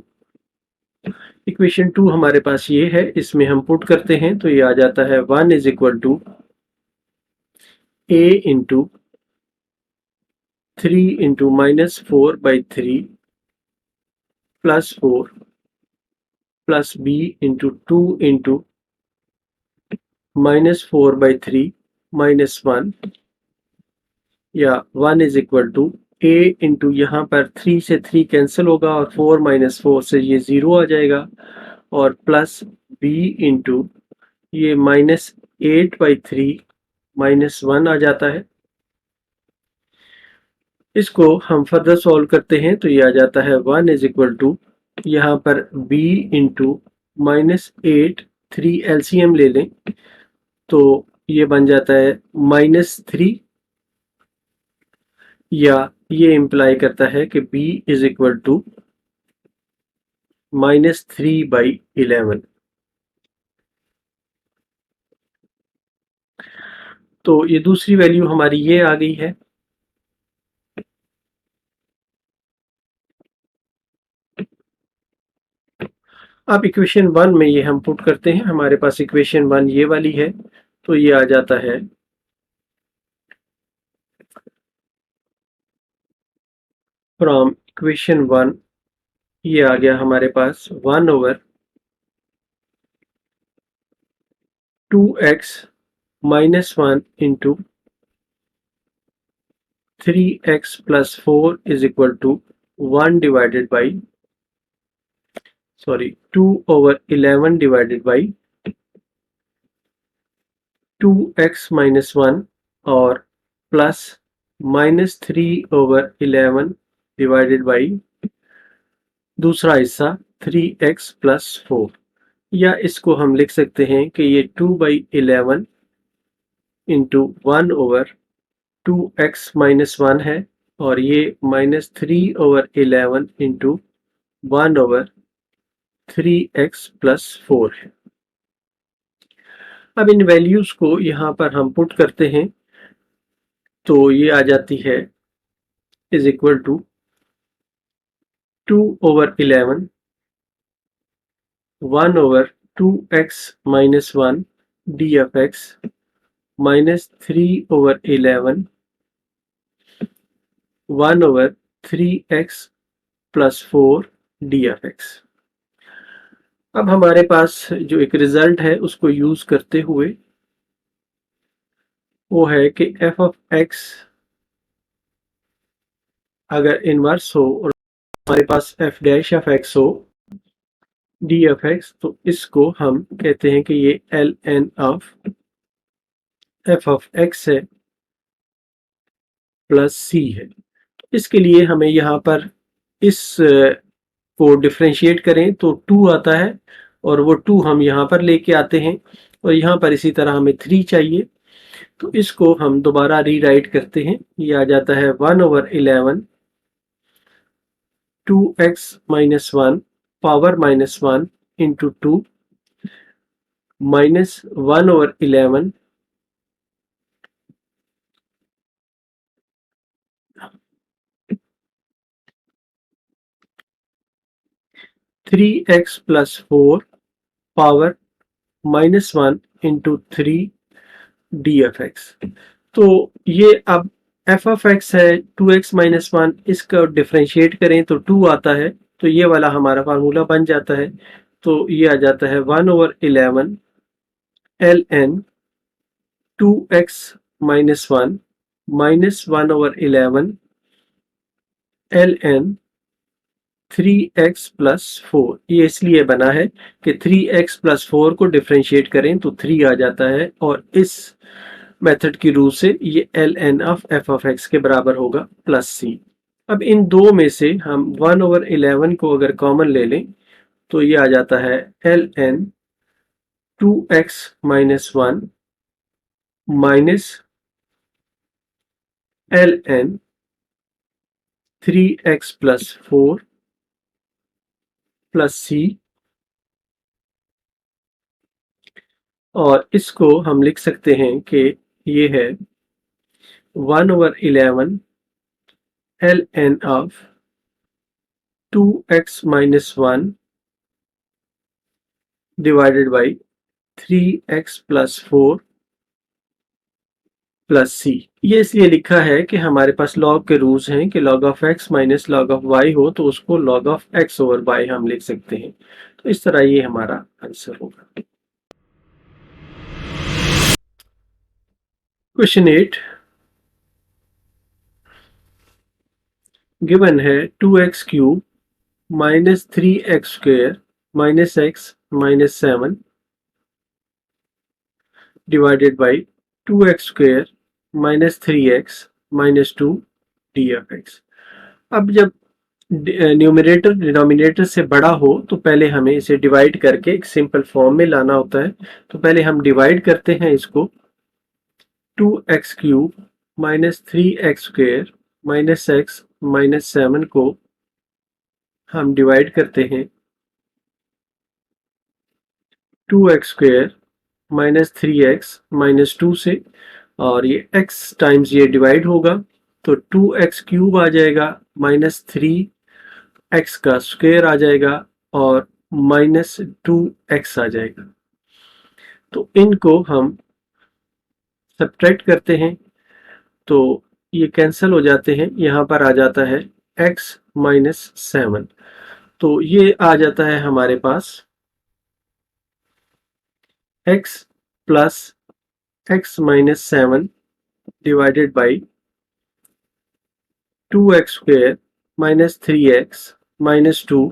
Equation 2 हमारे पास ये है, इसमें हम पुट करते हैं तो ये आ जाता है 1 is equal to a into 3 into -4/3 plus 4 plus b into 2 into -4/3 minus 1, या 1 is equal to a into, यहाँ पर 3 से 3 कैंसिल होगा और 4 माइनस 4 से ये 0 आ जाएगा, और प्लस b इंटू ये -8/3 माइनस 1 आ जाता है। इसको हम फर्दर सॉल्व करते हैं तो ये आ जाता है 1 इज इक्वल टू, यहाँ पर b इंटू -8, 3 एलसीएम ले लें तो ये बन जाता है -3, या ये इम्प्लाई करता है कि b इज इक्वल टू -3/11। तो ये दूसरी वैल्यू हमारी ये आ गई है। अब इक्वेशन 1 में ये हम पुट करते हैं, हमारे पास इक्वेशन 1 ये वाली है, तो ये आ जाता है फ्रॉम इक्वेशन 1, ये आ गया हमारे पास 1 over 2x minus 1 into 3x plus 4 is equal to 1 divided by 2/11 divided by 2x-1 और प्लस -3/11 डिवाइडेड बाई दूसरा हिस्सा 3x+4, या इसको हम लिख सकते हैं कि ये 2/11 इंटू 1/2x-1 है और ये -3/11 इंटू 1/3x+4 है। अब इन वैल्यूज को यहाँ पर हम पुट करते हैं तो ये आ जाती है is equal to 2/11 1/2x-1 d f x -3/11 1/3x+4 d f x. अब हमारे पास जो एक रिजल्ट है उसको यूज करते हुए वो है कि एफ ऑफ एक्स अगर इनवर्स हो और हमारे पास एफ डैश ऑफ एक्स हो डी एफ एक्स, तो इसको हम कहते हैं कि ये l N of f of x है प्लस सी है। इसके लिए हमें यहाँ पर इस को डिफ्रेंशिएट करें तो 2 आता है और वो 2 हम यहाँ पर लेके आते हैं और यहाँ पर इसी तरह हमें 3 चाहिए, तो इसको हम दोबारा रीराइट करते हैं। ये आ जाता है 1/11 2x-1 power -1 into 2 minus 1/11 3x+4 power -1 into 3 d f x. तो ये अब एफ ऑफ एक्स है 2x-1, इसका डिफ्रेंशिएट करें तो 2 आता है, तो ये वाला हमारा फार्मूला बन जाता है। तो ये आ जाता है 1/11 l n 2x-1 minus 1/11 l n 3x+4। ये इसलिए बना है कि 3x+4 को डिफ्रेंशिएट करें तो 3 आ जाता है और इस मेथड की रूल से ये l N of f of x के बराबर होगा प्लस सी। अब इन दो में से हम 1/11 को अगर कॉमन ले लें तो ये आ जाता है l n 2x-1 minus l n 3x+4 plus c, और इसको हम लिख सकते हैं कि ये है 1/11 l N of 2x-1 divided by 3x+4 plus c. ये इसलिए लिखा है कि हमारे पास लॉग के रूल्स हैं कि log of x minus log of y हो तो उसको log of x over y हम लिख सकते हैं। तो इस तरह ये हमारा आंसर होगा। क्वेश्चन 8 गिवन है 2x³ minus 3x² minus x minus 7 divided by 2x² minus 3x minus 2 D f x. अब जब न्यूमरेटर डिनोमिनेटर से बड़ा हो तो पहले हमें इसे डिवाइड करके एक सिंपल फॉर्म में लाना होता है। तो पहले हम डिवाइड करते हैं इसको 2x³ minus 3x² minus x minus 7 को हम डिवाइड करते हैं 2x² माइनस 3x माइनस 2 से, और ये x टाइम्स ये डिवाइड होगा तो 2x³ आ जाएगा माइनस 3x का स्क्वायर आ जाएगा और माइनस 2x आ जाएगा। तो इनको हम सब्ट्रैक्ट करते हैं तो ये कैंसिल हो जाते हैं। यहाँ पर आ जाता है x माइनस 7, तो ये आ जाता है हमारे पास x plus x minus 7 divided by 2x² minus 3x minus 2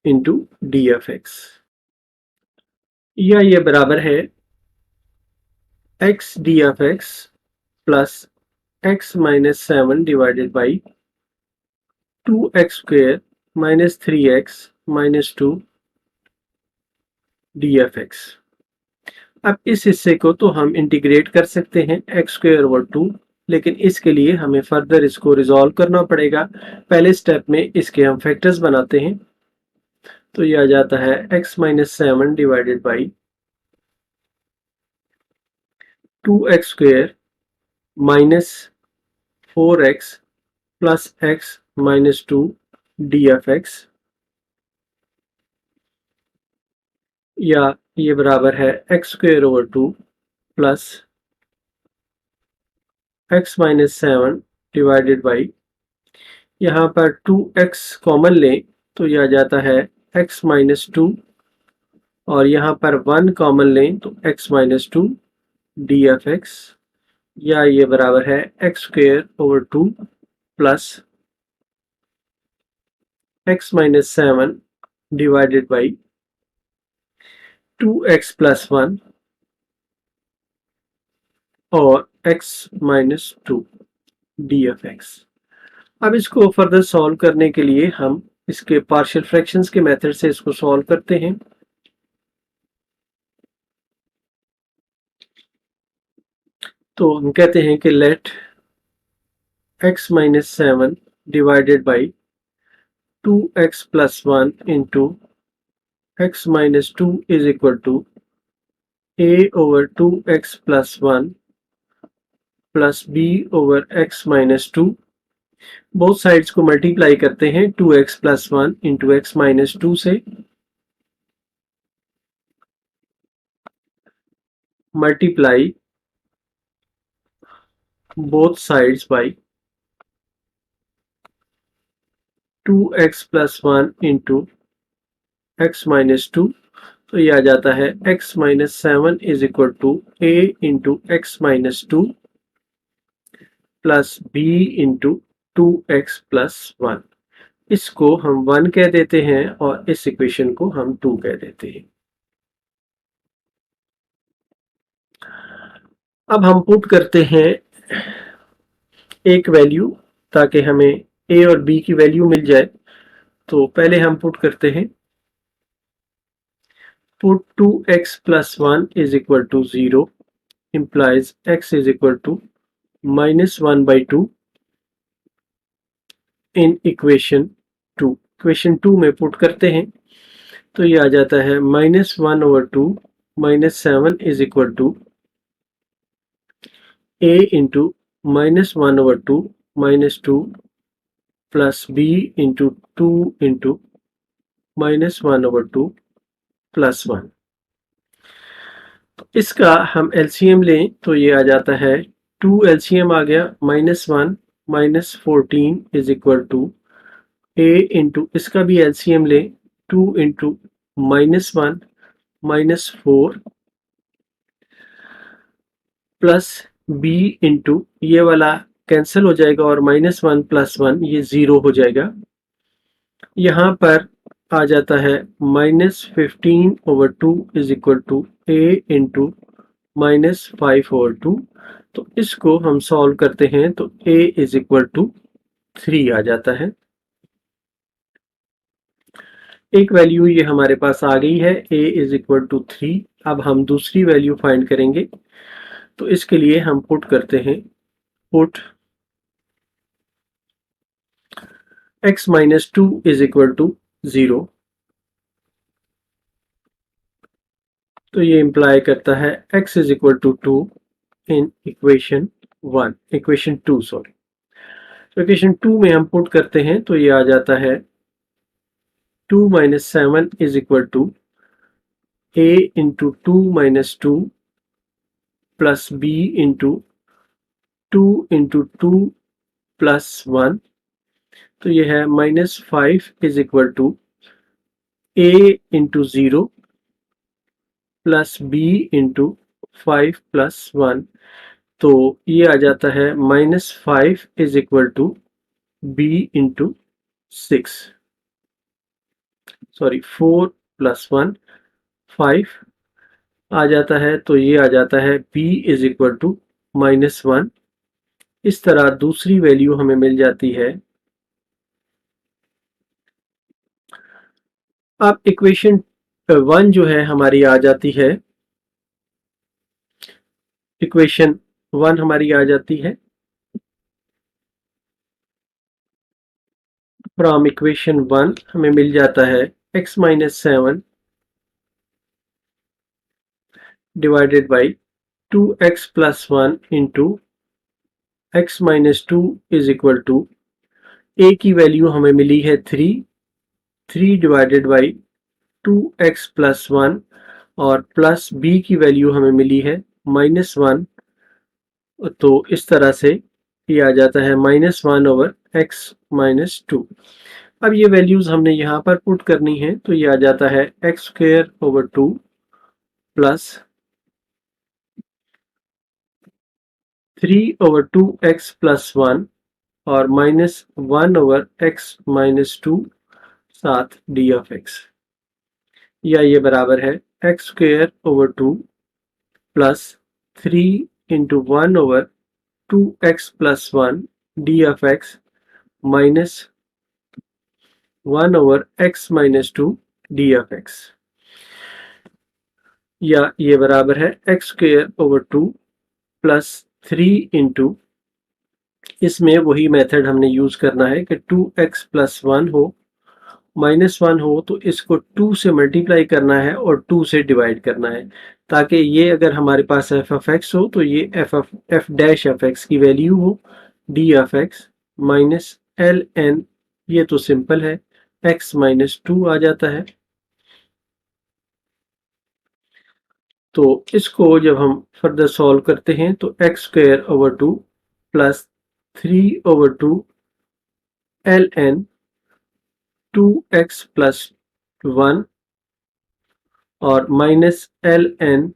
into D f x, या ये बराबर है x d of x plus x minus 7 divided by 2x square minus 3x minus 2 d of x। अब इस हिस्से को तो हम इंटीग्रेट कर सकते हैं एक्स स्क्वायर ओवर 2, लेकिन इसके लिए हमें फर्दर इसको रिजॉल्व करना पड़ेगा। पहले स्टेप में इसके हम फैक्टर्स बनाते हैं, तो ये आ जाता है x minus 7 divided by 2x square minus 4x plus x minus 2 D f x, या ये बराबर है x square over 2 plus x minus 7 divided by, यहाँ पर 2x कॉमन लें तो यह आ जाता है x माइनस 2, और यहाँ पर 1 कॉमन लें तो x minus 2 D f x, या ये बराबर है x square over 2 plus x minus 7 divided by 2x plus 1 और x minus 2 D f x. अब इसको फर्दर सॉल्व करने के लिए हम इसके पार्शियल फ्रैक्शंस के मेथड से इसको सॉल्व करते हैं। तो हम कहते हैं कि let x minus 7 divided by 2x plus 1 into x minus 2 is equal to a over 2x plus 1 plus b over x minus 2। Both sides को मल्टीप्लाई करते हैं 2x plus 1 into x minus 2 से, multiply both sides by 2x plus 1 into x minus 2। तो ये आ जाता है x minus 7 is equal to a into x minus 2 plus b into 2x plus 1। इसको हम 1 कह देते हैं और इस इक्वेशन को हम 2 कह देते हैं। अब हम पुट करते हैं एक वैल्यू ताकि हमें a और b की वैल्यू मिल जाए। तो पहले हम पुट करते हैं, put 2x plus 1 is equal to 0 implies x is equal to minus 1 by 2 in equation 2। Equation 2 में पुट करते हैं तो ये आ जाता है minus 1 over 2 minus 7 is equal to a into minus 1 over 2 minus 2 plus b into 2 into minus 1 over 2 plus 1। इसका हम LCM लें तो ये आ जाता है 2 एलसीएम आ गया minus 1 minus 14 is equal to a into, इसका भी एलसीएम लें 2 into minus 1 minus 4 plus b into, ये वाला कैंसिल हो जाएगा और माइनस 1 प्लस 1 ये 0 हो जाएगा। यहाँ पर आ जाता है minus 15 over 2 is equal to a into minus 5 over 2। तो इसको हम सॉल्व करते हैं तो a इज इक्वल टू 3 आ जाता है। एक वैल्यू ये हमारे पास आ गई है a इज इक्वल टू 3। अब हम दूसरी वैल्यू फाइंड करेंगे, तो इसके लिए हम पुट करते हैं, put x minus 2 is equal to 0। तो ये इंप्लाई करता है x is equal to 2 in equation 1, equation 2 sorry. तो इक्वेशन 2 में हम पुट करते हैं तो ये आ जाता है 2 minus 7 is equal to a into 2 minus 2 plus b into 2 into 2 plus 1। तो ये है minus 5 is equal to a into 0 plus b into 5 plus 1। तो ये आ जाता है minus 5 is equal to b into 6, sorry 4 plus 1 5 आ जाता है, तो ये आ जाता है b इज इक्वल टू -1। इस तरह दूसरी वैल्यू हमें मिल जाती है। अब इक्वेशन 1 जो है हमारी आ जाती है, इक्वेशन 1 हमारी आ जाती है फ्रॉम इक्वेशन 1 हमें मिल जाता है x-7 divided by 2x plus 1 into x-2 is equal to a की वैल्यू हमें मिली है 3 डिवाइडेड बाई 2x प्लस 1 और प्लस b की वैल्यू हमें मिली है -1। तो इस तरह से ये आ जाता है -1 ओवर x-2। अब ये वैल्यूज हमने यहाँ पर पुट करनी है, तो ये आ जाता है x² over 2 plus 3/2x plus 1 और -1 ओवर x-2 साथ d ऑफ x, या ये बराबर है x² over 2 plus 3 into 1 over 2x plus 1 d of x minus 1 over x-2 d of x, या ये बराबर है x² ओवर 2 प्लस 3 इंटू, इसमें वही मेथड हमने यूज करना है कि 2x प्लस 1 हो, -1 हो तो इसको 2 से मल्टीप्लाई करना है और 2 से डिवाइड करना है, ताकि ये अगर हमारे पास f ऑफ x हो तो ये f डैश ऑफ x की वैल्यू हो d of x minus ln, ये तो सिंपल है, x-2 आ जाता है। तो इसको जब हम फर्दर सॉल्व करते हैं तो x² over 2 plus 3/2 ln 2x plus 1 और minus ln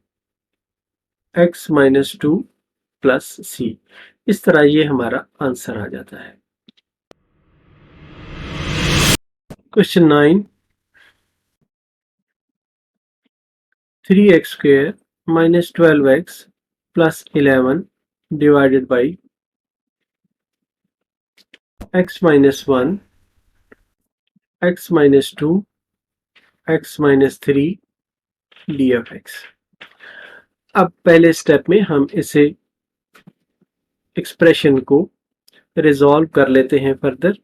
x-2 plus c, इस तरह ये हमारा आंसर आ जाता है। Question 9, 3x² minus 12x plus 11 divided by x-1 x-2 x-3 d of x। अब पहले स्टेप में हम इसे एक्सप्रेशन को रिजॉल्व कर लेते हैं फर्दर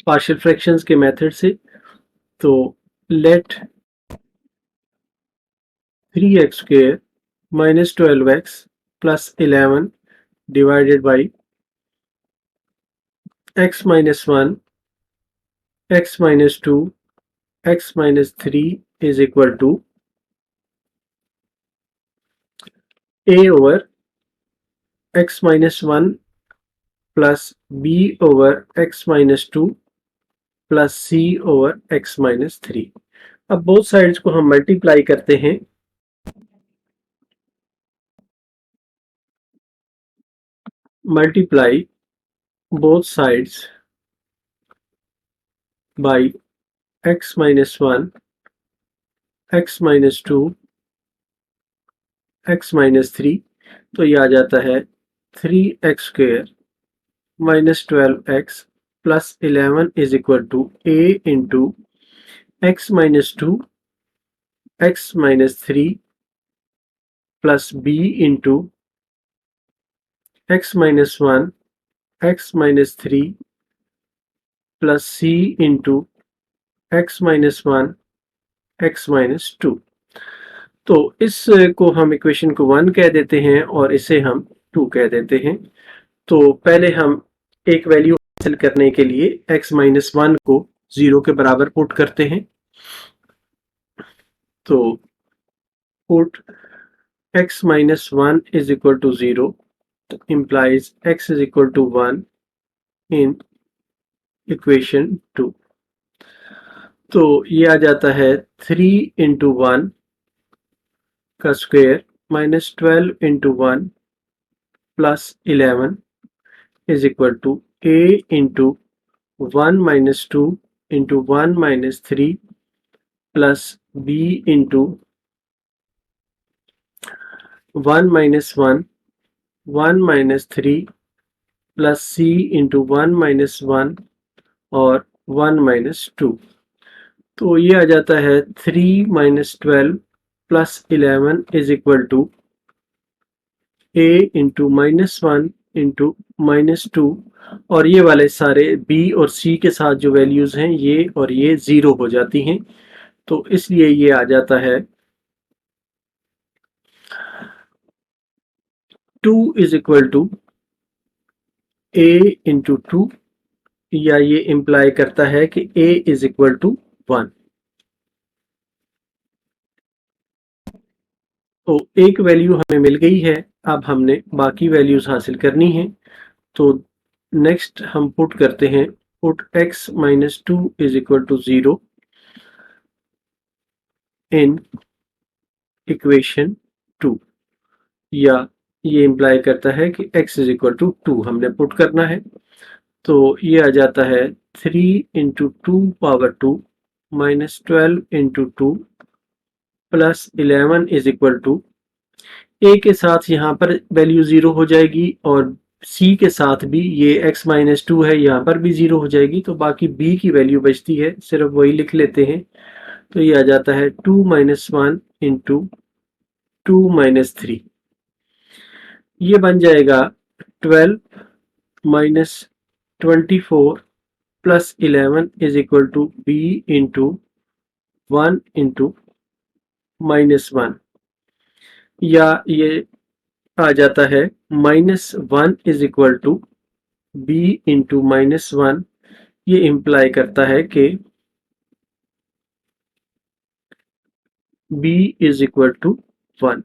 पार्शियल फ्रैक्शंस के मेथड से। तो let 3x² minus 12x plus 11 divided by x-1 x-2 x-3 is equal to a over x-1 plus b over x-2 plus c over x-3। अब बोथ साइड्स को हम multiply करते हैं, multiply both sides by x-1 x-2 x-3, तो ये आ जाता है 3x² minus 12x plus 11 is equal to a into x-2 x-3 plus b into x-1 x-3 plus c into x-1 x-2। तो इस को हम इक्वेशन को 1 कह देते हैं और इसे हम 2 कह देते हैं। तो पहले हम एक वैल्यू हासिल करने के लिए x-1 को 0 के बराबर पुट करते हैं। तो put x-1 is equal to 0 implies x is equal to 1 in equation 2। तो ये आ जाता है 3 इंटू 1 का square minus 12 into 1 plus 11 is equal to a into 1 minus 2 into 1 minus 3 plus b into 1 minus 1 1 minus 3 plus c into 1 minus 1 और 1 minus 2। तो ये आ जाता है 3 minus 12 plus 11 is equal to a into minus 1 into minus 2, और ये वाले सारे b और c के साथ जो वैल्यूज हैं ये और ये 0 हो जाती हैं, तो इसलिए ये आ जाता है 2 is equal to a into 2, या ये इम्प्लाई करता है कि a इज इक्वल टू 1। तो एक वैल्यू हमें मिल गई है, अब हमने बाकी वैल्यूज हासिल करनी है। तो नेक्स्ट हम पुट करते हैं, put x minus 2 is equal to 0 in equation 2, या ये इम्प्लाई करता है कि x इज इक्वल टू 2 हमने पुट करना है। तो ये आ जाता है 3 into 2 power 2 minus 12 into 2 plus 11 is equal to a के साथ यहाँ पर वैल्यू 0 हो जाएगी, और c के साथ भी ये x माइनस 2 है, यहाँ पर भी 0 हो जाएगी, तो बाकी b की वैल्यू बचती है, सिर्फ वही लिख लेते हैं। तो ये आ जाता है 2 माइनस 1 इंटू 2 माइनस 3, ये बन जाएगा 12 minus 24 plus 11 is equal to b into 1 into minus 1, या ये आ जाता है -1 is equal to b into -1। ये इम्प्लाई करता है कि b इज इक्वल टू 1।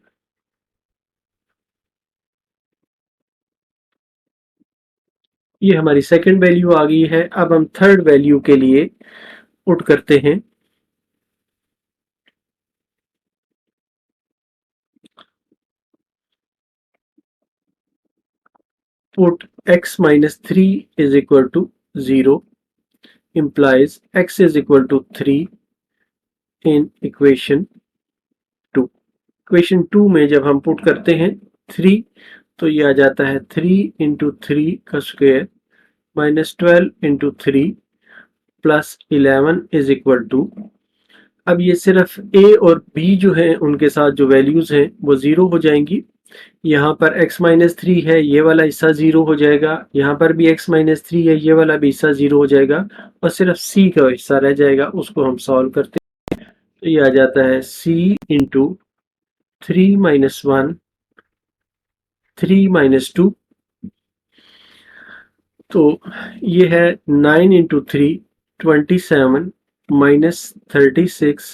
ये हमारी सेकंड वैल्यू आ गई है। अब हम थर्ड वैल्यू के लिए पुट करते हैं। Put x minus 3 is equal to 0 implies x is equal to 3 in equation 2। Equation 2 में जब हम पुट करते हैं 3, तो ये आ जाता है 3 इंटू 3 का square minus 12 into 3 plus 11 is equal to, अब ये सिर्फ a और b जो हैं उनके साथ जो वैल्यूज हैं वो 0 हो जाएंगी। यहाँ पर x माइनस 3 है, ये वाला हिस्सा 0 हो जाएगा, यहाँ पर भी x माइनस 3 है, ये वाला भी हिस्सा 0 हो जाएगा, और सिर्फ c का हिस्सा रह जाएगा, उसको हम सॉल्व करते हैं। तो ये आ जाता है c इंटू 3 माइनस 1 3 माइनस 2, तो ये है 9 into 3 27 minus 36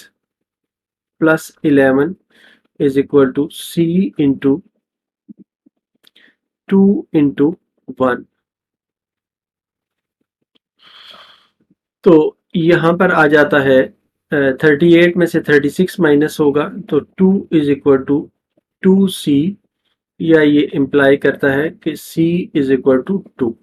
plus 11 is equal to c into 2 into 1। तो यहाँ पर आ जाता है 38 में से 36 माइनस होगा, तो 2 इज इक्वल टू 2c, या ये इम्प्लाई करता है कि c इज इक्वल टू 2।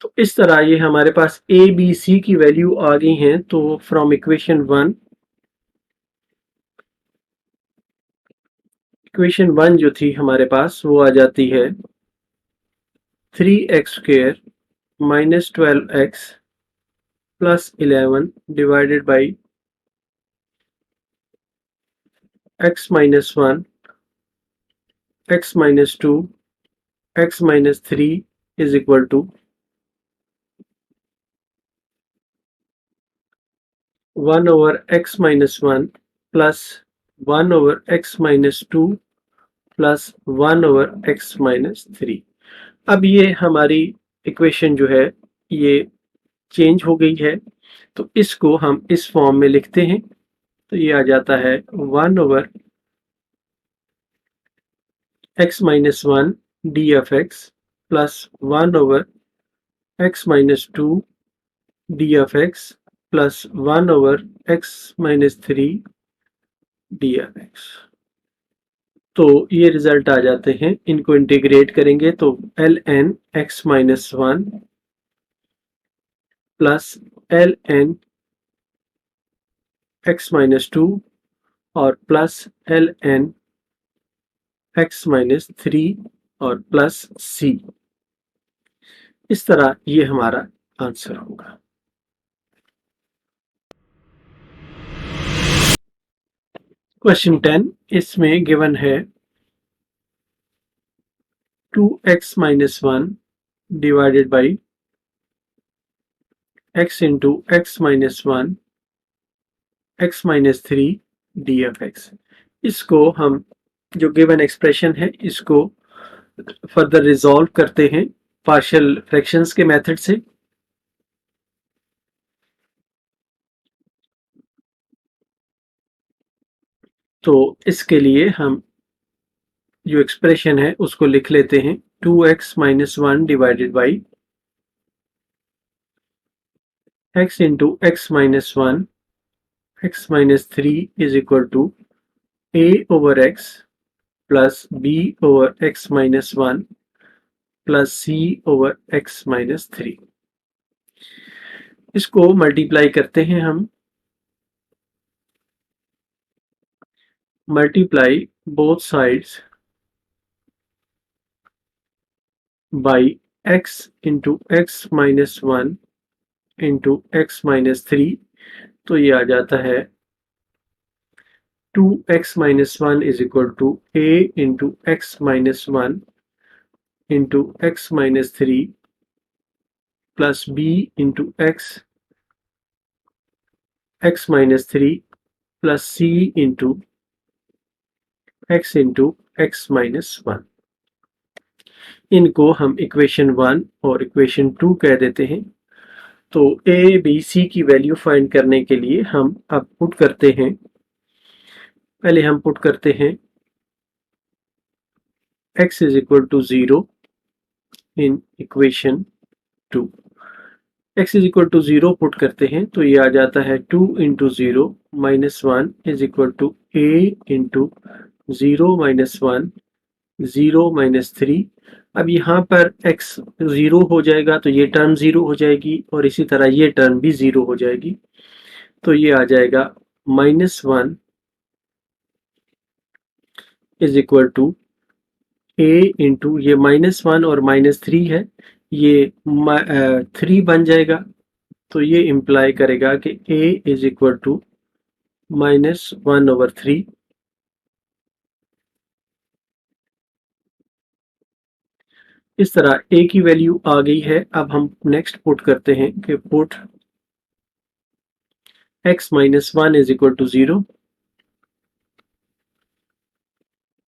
तो इस तरह ये हमारे पास a b c की वैल्यू आ गई हैं। तो फ्रॉम इक्वेशन 1 जो थी हमारे पास वो आ जाती है 3x square minus 12x plus 11 divided by x minus 1 x minus 2 x minus 3 is equal to 1 over x minus 1 plus 1 over x minus 2 plus 1 over x minus 3। अब ये हमारी इक्वेशन जो है ये चेंज हो गई है, तो इसको हम इस फॉर्म में लिखते हैं। तो ये आ जाता है 1 over x minus 1 d of x plus 1 over x minus 2 d of x plus 1 over x minus 3 d of x। तो ये रिजल्ट आ जाते हैं, इनको इंटीग्रेट करेंगे तो ln x minus 1 plus L N x minus 2 और plus L N x minus 3 और plus c. इस तरह ये हमारा आंसर होगा। क्वेश्चन 10 इसमें गिवन है 2x minus 1 divided by x into x minus 1 x minus 3 d f x. इसको हम जो गिवन एक्सप्रेशन है इसको फर्दर रिजॉल्व करते हैं पार्शियल फ्रैक्शंस के मेथड से। तो इसके लिए हम जो एक्सप्रेशन है उसको लिख लेते हैं 2x minus 1 divided by x into x minus 1 x minus 3 is equal to a over x plus b over x minus 1 plus c over x minus 3। इसको मल्टीप्लाई करते हैं हम। Multiply both sides by x into x minus 1 into x minus 3। तो ये आ जाता है 2x minus 1 is equal to a into x minus 1 into x minus 3 plus b into x minus 3 plus c into x minus 1। इनको हम equation 1 और equation 2 कह देते हैं। तो a b c की वैल्यू फाइंड करने के लिए हम अब पुट करते हैं। पहले हम पुट करते हैं x is equal to 0 in equation 2। x is equal to 0 put करते हैं तो ये आ जाता है 2 into 0 minus 1 is equal to a into 0 minus 1 0 minus 3। अब यहाँ पर x 0 हो जाएगा तो ये टर्म 0 हो जाएगी और इसी तरह ये टर्म भी 0 हो जाएगी। तो ये आ जाएगा minus 1 is equal to a into ये माइनस 1 और माइनस 3 है, ये 3 बन जाएगा। तो ये इम्प्लाई करेगा कि a is equal to minus 1 over 3। इस तरह a की वैल्यू आ गई है। अब हम नेक्स्ट पुट करते हैं कि put x minus 1 is equal to 0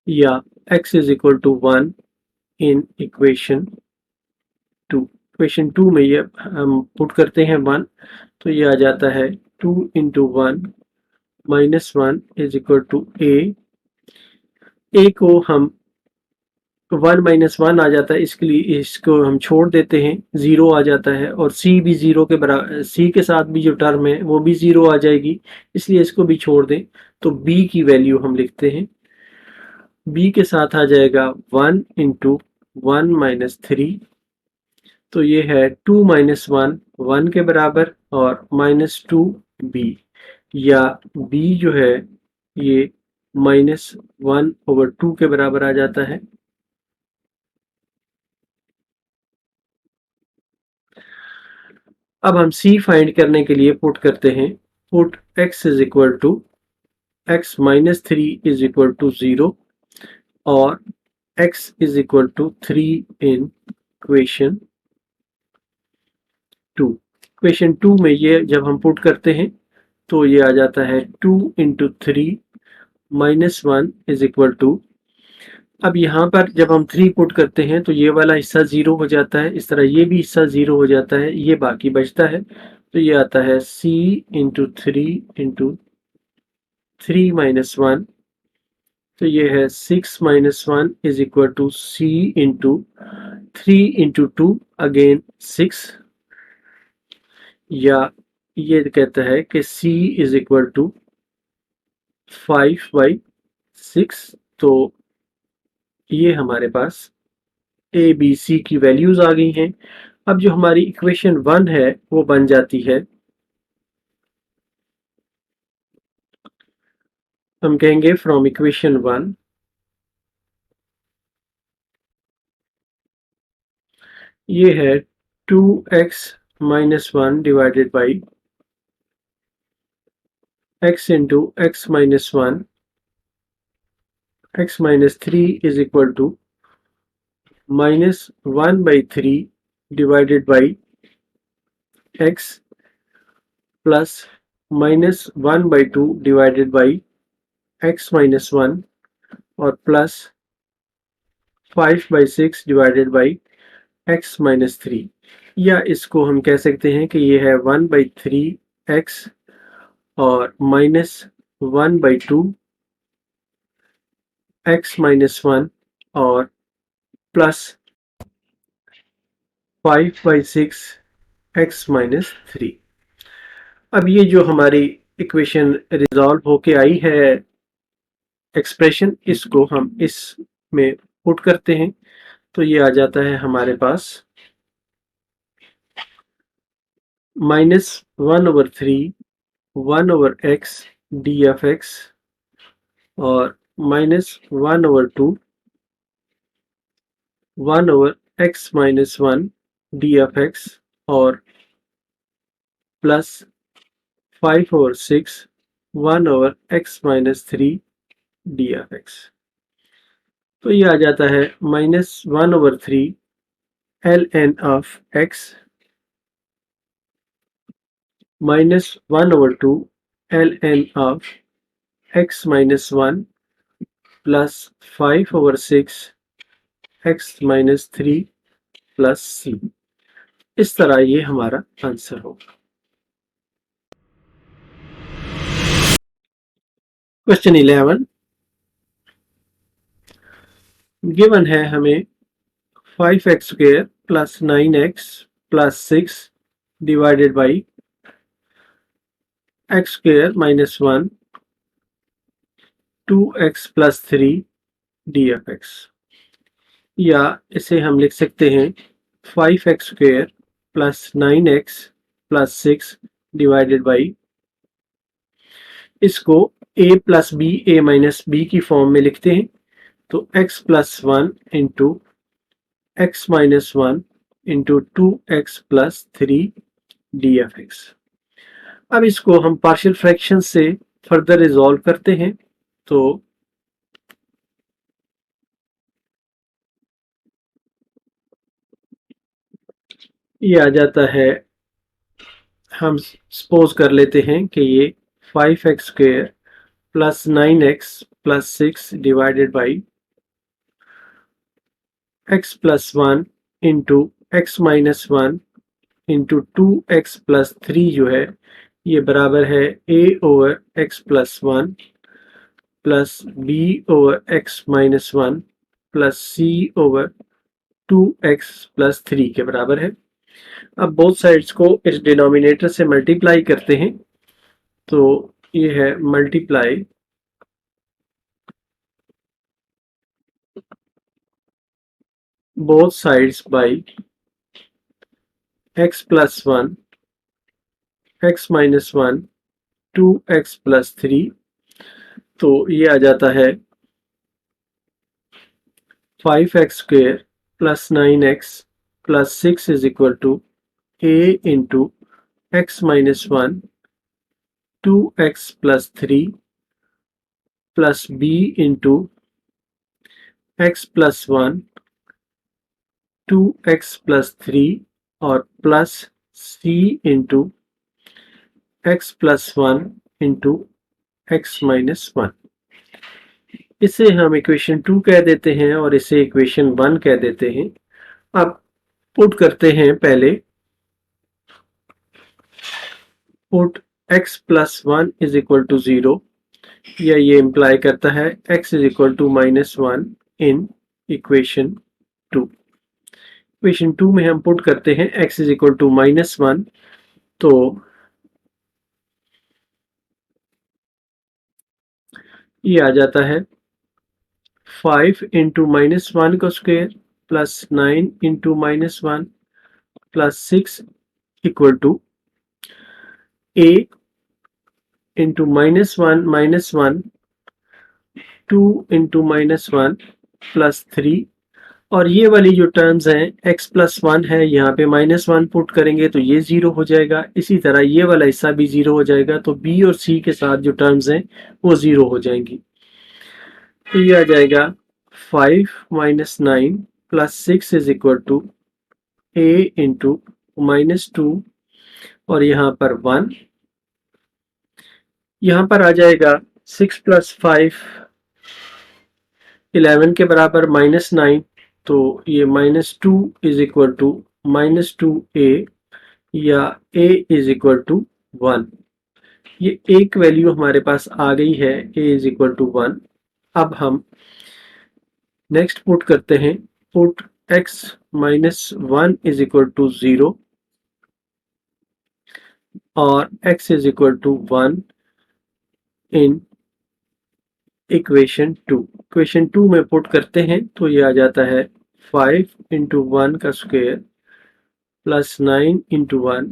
या x is equal to 1 in equation 2। Equation 2 में ये हम पुट करते हैं 1 तो ये आ जाता है 2 into 1 minus 1 is equal to a को हम 1 माइनस 1 आ जाता है, इसके लिए इसको हम छोड़ देते हैं, 0 आ जाता है और c भी 0 के बराबर, c के साथ भी जो टर्म है वो भी 0 आ जाएगी, इसलिए इसको भी छोड़ दें। तो b की वैल्यू हम लिखते हैं, b के साथ आ जाएगा 1 इंटू 1 माइनस 3। तो ये है 2 माइनस 1 1 के बराबर और माइनस 2 b, या b जो है ये माइनस 1 ओवर 2 के बराबर आ जाता है। अब हम c फाइंड करने के लिए पुट करते हैं, put x is equal to x minus 3 is equal to 0 और x is equal to 3 in equation 2। Equation 2 में ये जब हम पुट करते हैं तो ये आ जाता है 2 into 3 minus 1 is equal to, अब यहाँ पर जब हम 3 पुट करते हैं तो ये वाला हिस्सा 0 हो जाता है, इस तरह ये भी हिस्सा 0 हो जाता है, ये बाकी बचता है। तो ये आता है c इंटू 3 माइनस 1। तो ये है 6 minus 1 is equal to c into 3 into 2 again 6, या ये कहता है कि c is equal to 5 by 6। तो ये हमारे पास ए बी सी की वैल्यूज आ गई हैं। अब जो हमारी इक्वेशन 1 है वो बन जाती है हम कहेंगे फ्रॉम इक्वेशन 1 ये है 2x minus 1 divided by x into x minus 1 x minus 3 is equal to minus 1 by 3 divided by x plus minus 1 by 2 divided by x minus 1 और plus 5 by 6 divided by x minus 3, या इसको हम कह सकते हैं कि ये है 1 बाई 3x और माइनस 1 बाई 2 x माइनस 1 और प्लस 5 बाई 6 x माइनस 3। अब ये जो हमारी इक्वेशन रिजॉल्व होके आई है एक्सप्रेशन, इसको हम इसमें पुट करते हैं तो ये आ जाता है हमारे पास minus 1/3 1/x d f x और minus 1/2 1/x minus 1 d f x और plus 5/6 1/x minus 3 d f x. तो ये आ जाता है minus 1/3 l N of x minus 1/2 l N of x minus 1 plus 5/6 x minus 3 plus c. इस तरह ये हमारा आंसर होगा। क्वेश्चन 11 गिवन है हमें 5x square plus 9x plus 6 divided by x square minus 1 2x plus 3 d f x, या इसे हम लिख सकते हैं 5x square plus 9x plus 6 divided by, इसको a plus b a minus b की फॉर्म में लिखते हैं तो x plus 1 into x minus 1 into 2x plus 3 d f x. अब इसको हम पार्शियल फ्रैक्शन से फर्दर रिजॉल्व करते हैं तो ये आ जाता है, हम सपोज कर लेते हैं कि ये 5x square plus 9x plus 6 divided by x plus 1 into x minus 1 into 2x plus 3 जो है ये बराबर है a over x plus 1 plus b over x minus 1 plus c over 2x plus 3 के बराबर है। अब बोथ साइड्स को इस डिनोमिनेटर से मल्टीप्लाई करते हैं तो ये है multiply both sides by x plus 1 x minus 1 2x plus 3, तो ये आ जाता है 5x square plus 9x plus 6 is equal to a into x minus 1 2x plus 3 plus b into x plus 1 2x plus 3 और plus c into x plus 1 into x minus 1। इसे हम equation 2 कह देते हैं और इसे इक्वेशन 1 कह देते हैं। अब पुट करते हैं, पहले put x plus 1 is equal to 0, या ये इंप्लाई करता है x is equal to minus 1 in equation 2। Equation 2 में हम पुट करते हैं x is equal to minus 1, तो ये आ जाता है 5 इंटू माइनस 1 का square plus 9 into minus 1 plus 6 equal to a into minus 1 2 into -1 plus 3, और ये वाली जो टर्म्स हैं x प्लस 1 है, यहाँ पे -1 पुट करेंगे तो ये 0 हो जाएगा। इसी तरह ये वाला हिस्सा भी 0 हो जाएगा, तो b और c के साथ जो टर्म्स हैं वो 0 हो जाएंगी। तो ये आ जाएगा 5 minus 9 plus 6 is equal to a into -2 और यहाँ पर 1। यहाँ पर आ जाएगा 6 प्लस 5 11 के बराबर -9, तो ये -2 इज इक्वल टू -2a या a इज इक्वल टू 1। ये एक वैल्यू हमारे पास आ गई है, a इज इक्वल टू 1। अब हम नेक्स्ट पुट करते हैं, put x minus 1 is equal to 0 और x is equal to 1 in equation 2। Equation 2 में पुट करते हैं तो ये आ जाता है 5 इंटू 1 का square plus 9 into 1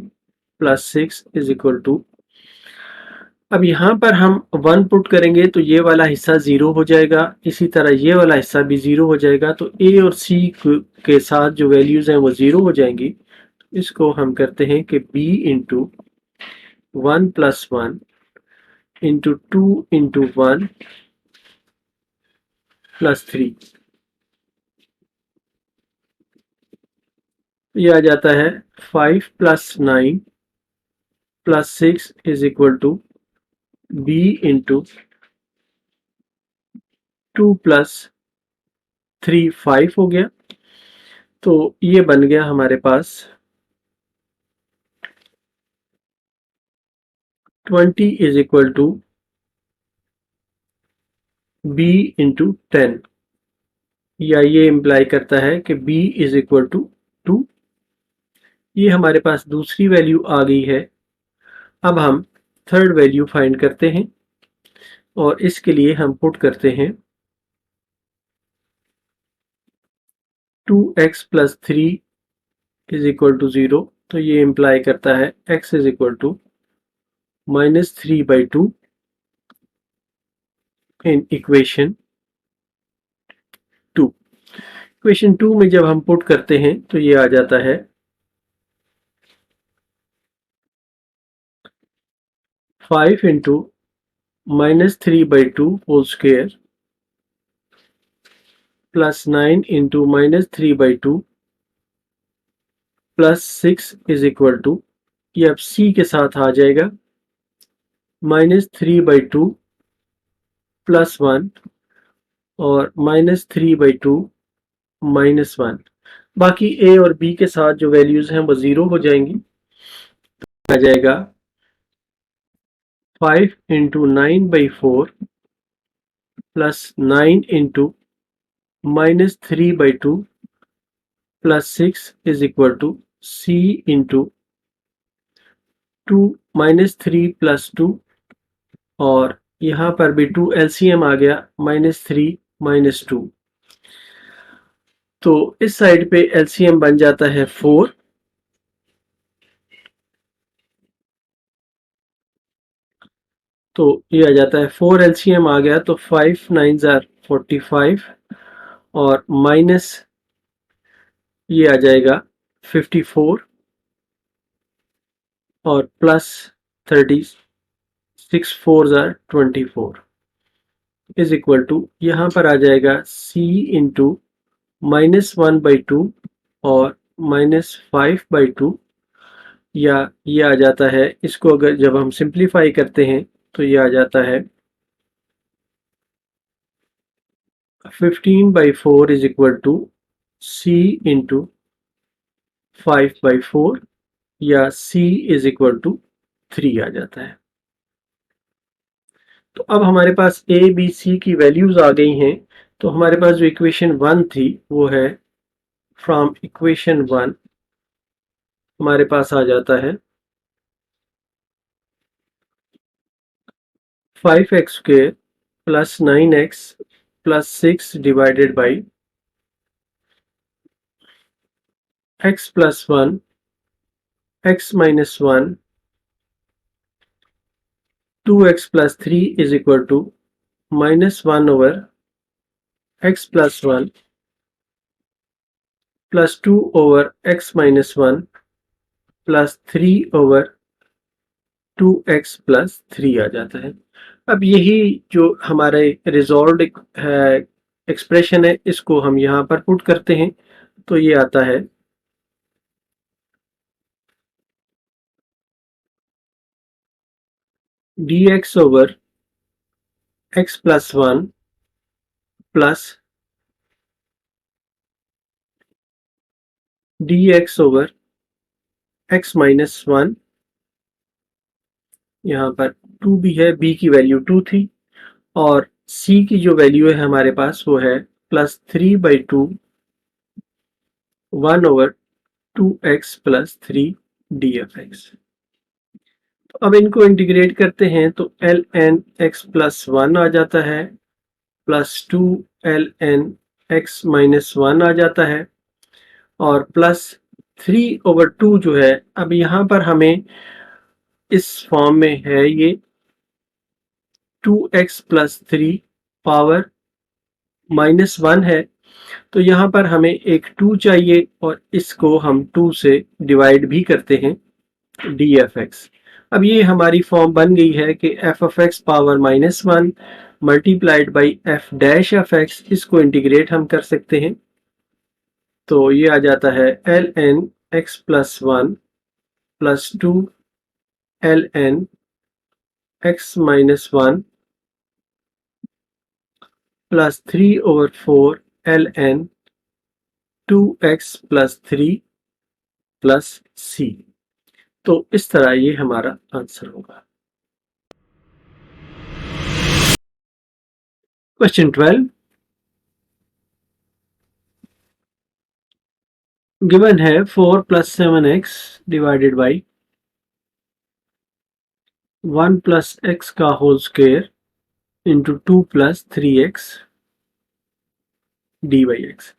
plus 6 is equal to, अब यहाँ पर हम 1 पुट करेंगे तो ये वाला हिस्सा 0 हो जाएगा, इसी तरह ये वाला हिस्सा भी 0 हो जाएगा, तो a और c के साथ जो वैल्यूज हैं वो 0 हो जाएंगी। इसको हम करते हैं कि b into 1 plus 1 into 2 into 1 plus 3, ये आ जाता है 5 plus 9 plus 6 is equal to b into 2 plus 3 5 हो गया। तो ये बन गया हमारे पास 20 is equal to b into 10, या ये इम्प्लाई करता है कि b इज इक्वल टू 2। ये हमारे पास दूसरी वैल्यू आ गई है। अब हम थर्ड वैल्यू फाइंड करते हैं और इसके लिए हम पुट करते हैं 2x plus 3 is equal to 0, तो ये इम्प्लाई करता है x is equal to -3/2 in equation 2। Equation 2 में जब हम पुट करते हैं तो ये आ जाता है 5 into -3/2 whole square plus 9 into -3/2 plus 6 is equal to, ये अब c के साथ आ जाएगा -3/2 प्लस 1 और -3/2 -1। बाकी a और b के साथ जो वैल्यूज हैं वो 0 हो जाएंगी। आ जाएगा 5 into 9/4 plus 9 into -3/2 plus 6 is equal to c into 2 -3 plus 2, और यहाँ पर भी 2 LCM आ गया -3 -2, तो इस साइड पे LCM बन जाता है 4, तो ये आ जाता है 4 LCM आ गया, तो 5 9s आर 45 और माइनस ये आ जाएगा 54 और plus 30, 6 4s are 24 is equal to, यहाँ पर आ जाएगा c इंटू -1/2 और -5/2, या ये आ जाता है, इसको अगर जब हम सिंप्लीफाई करते हैं तो ये आ जाता है 15/4 is equal to c into 5/4, या c इज इक्वल टू 3 आ जाता है। तो अब हमारे पास a b c की वैल्यूज आ गई हैं, तो हमारे पास जो इक्वेशन 1 थी वो है, फ्रॉम इक्वेशन 1 हमारे पास आ जाता है 5x square plus 9x plus 6 divided by x plus 1 x minus 1 2x plus 3 is equal to -1 over x plus 1 plus 2 over x minus 1 plus 3 over 2x plus 3 आ जाता है। अब यही जो हमारे रिजॉल्व है एक्सप्रेशन है, इसको हम यहाँ पर पुट करते हैं, तो ये आता है dx over x plus 1 plus dx over x minus 1, यहाँ पर 2 भी है, b की वैल्यू 2 थी, और c की जो वैल्यू है हमारे पास वो है plus 3/2 1 over 2x plus 3 dfx। तो अब इनको इंटीग्रेट करते हैं तो ln x प्लस 1 आ जाता है, प्लस 2 ln x माइनस 1 आ जाता है, और प्लस 3/2 जो है, अब यहाँ पर हमें इस फॉर्म में है ये 2x प्लस 3 पावर माइनस 1 है, तो यहाँ पर हमें एक 2 चाहिए और इसको हम 2 से डिवाइड भी करते हैं dfx। अब ये हमारी फॉर्म बन गई है कि f of x power -1 multiplied by f dash of x, इसको इंटीग्रेट हम कर सकते हैं, तो ये आ जाता है ln x plus 1 plus 2 ln x minus 1 plus 3/4 ln 2x plus 3 plus c। तो इस तरह ये हमारा आंसर होगा। क्वेश्चन 12 गिवन है 4 plus 7x divided by 1 plus x का whole square into 2 plus 3x d by x.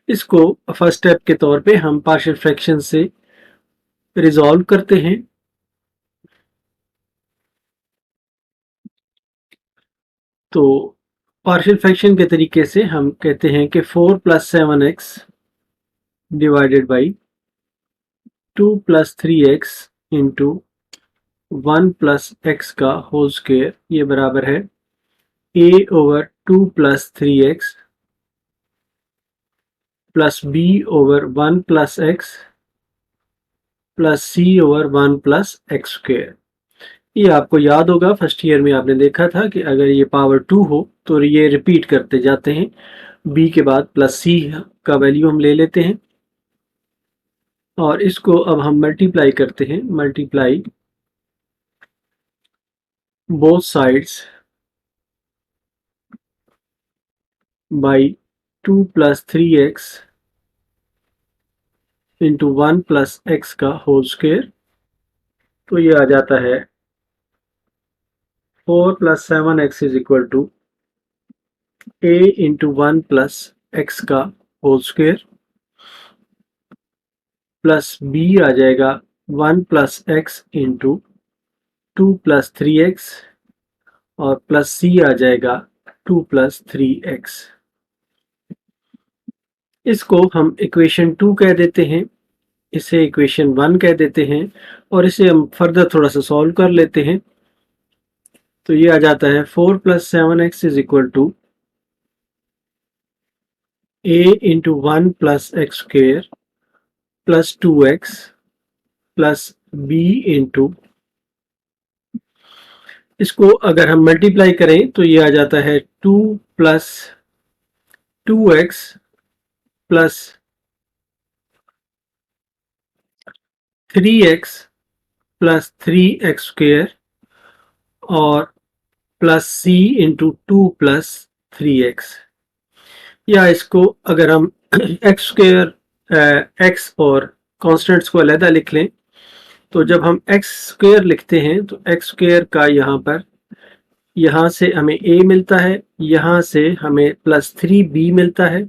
इसको फर्स्ट स्टेप के तौर पे हम पार्शियल फ्रैक्शन से रिजॉल्व करते हैं। तो पार्शियल फ्रैक्शन के तरीके से हम कहते हैं कि 4 plus 7x divided by 2 plus 3x into 1 plus x का होल स्क्वायर, ये बराबर है a over 2 plus 3x plus b over 1 plus x plus c over 1 plus x square. ये आपको याद होगा, फर्स्ट ईयर में आपने देखा था कि अगर ये पावर 2 हो तो ये रिपीट करते जाते हैं, b के बाद प्लस c का वैल्यू हम ले लेते हैं, और इसको अब हम मल्टीप्लाई करते हैं, multiply both sides by 2 plus 3x into 1 plus x का होल स्क्वायर, तो ये आ जाता है 4 plus 7x is equal to a into 1 plus x का होल स्क्वायर प्लस b आ जाएगा 1 plus x into 2 plus 3x और प्लस c आ जाएगा 2 प्लस 3x। इसको हम इक्वेशन 2 कह देते हैं, इसे इक्वेशन 1 कह देते हैं, और इसे हम फर्दर थोड़ा सा सॉल्व कर लेते हैं। तो ये आ जाता है 4 plus 7x is equal to a into 1 plus x square plus 2x plus b into, इसको अगर हम मल्टीप्लाई करें तो ये आ जाता है 2 plus 2x plus 3x plus 3x square और plus c into 2 plus 3x। या इसको अगर हम एक्स स्क्वेयर x और कॉन्स्टेंट्स को अलग लिख लें, तो जब हम एक्स स्क्वेयर लिखते हैं तो एक्स स्क्वेयर का यहाँ से हमें a मिलता है, यहाँ से हमें प्लस 3b मिलता है,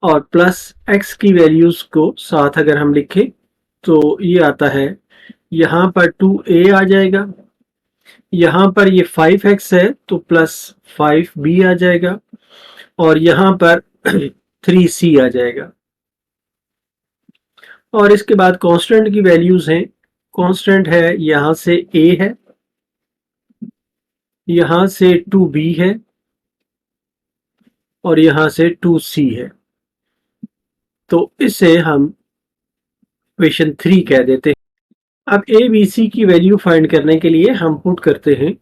और प्लस x की वैल्यूज को साथ अगर हम लिखें तो ये आता है, यहाँ पर 2a आ जाएगा, यहाँ पर ये 5x है तो प्लस 5b आ जाएगा और यहाँ पर 3c आ जाएगा। और इसके बाद कांस्टेंट की वैल्यूज हैं। कांस्टेंट है, यहाँ से a है, यहाँ से 2b है और यहाँ से 2c है। तो इसे हम इक्वेशन 3 कह देते हैं। अब a b c की वैल्यू फाइंड करने के लिए हम पुट करते हैं,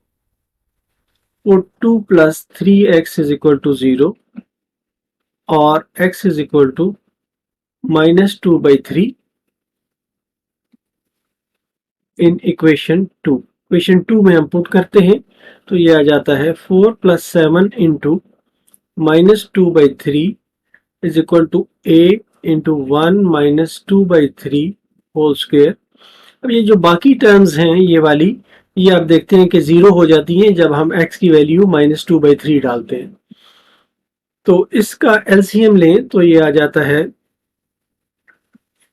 put 2 plus 3x is equal to 0 और x is equal to -2/3 in equation 2। Equation 2 में हम पुट करते हैं तो ये आ जाता है 4 plus 7 into -2/3 is equal to a into 1 -2/3 whole square. अब ये जो बाकी टर्म्स हैं ये वाली, ये आप देखते हैं कि जीरो हो जाती हैं जब हम x की वैल्यू -2/3 डालते हैं। तो इसका एलसीएम लें तो ये आ जाता है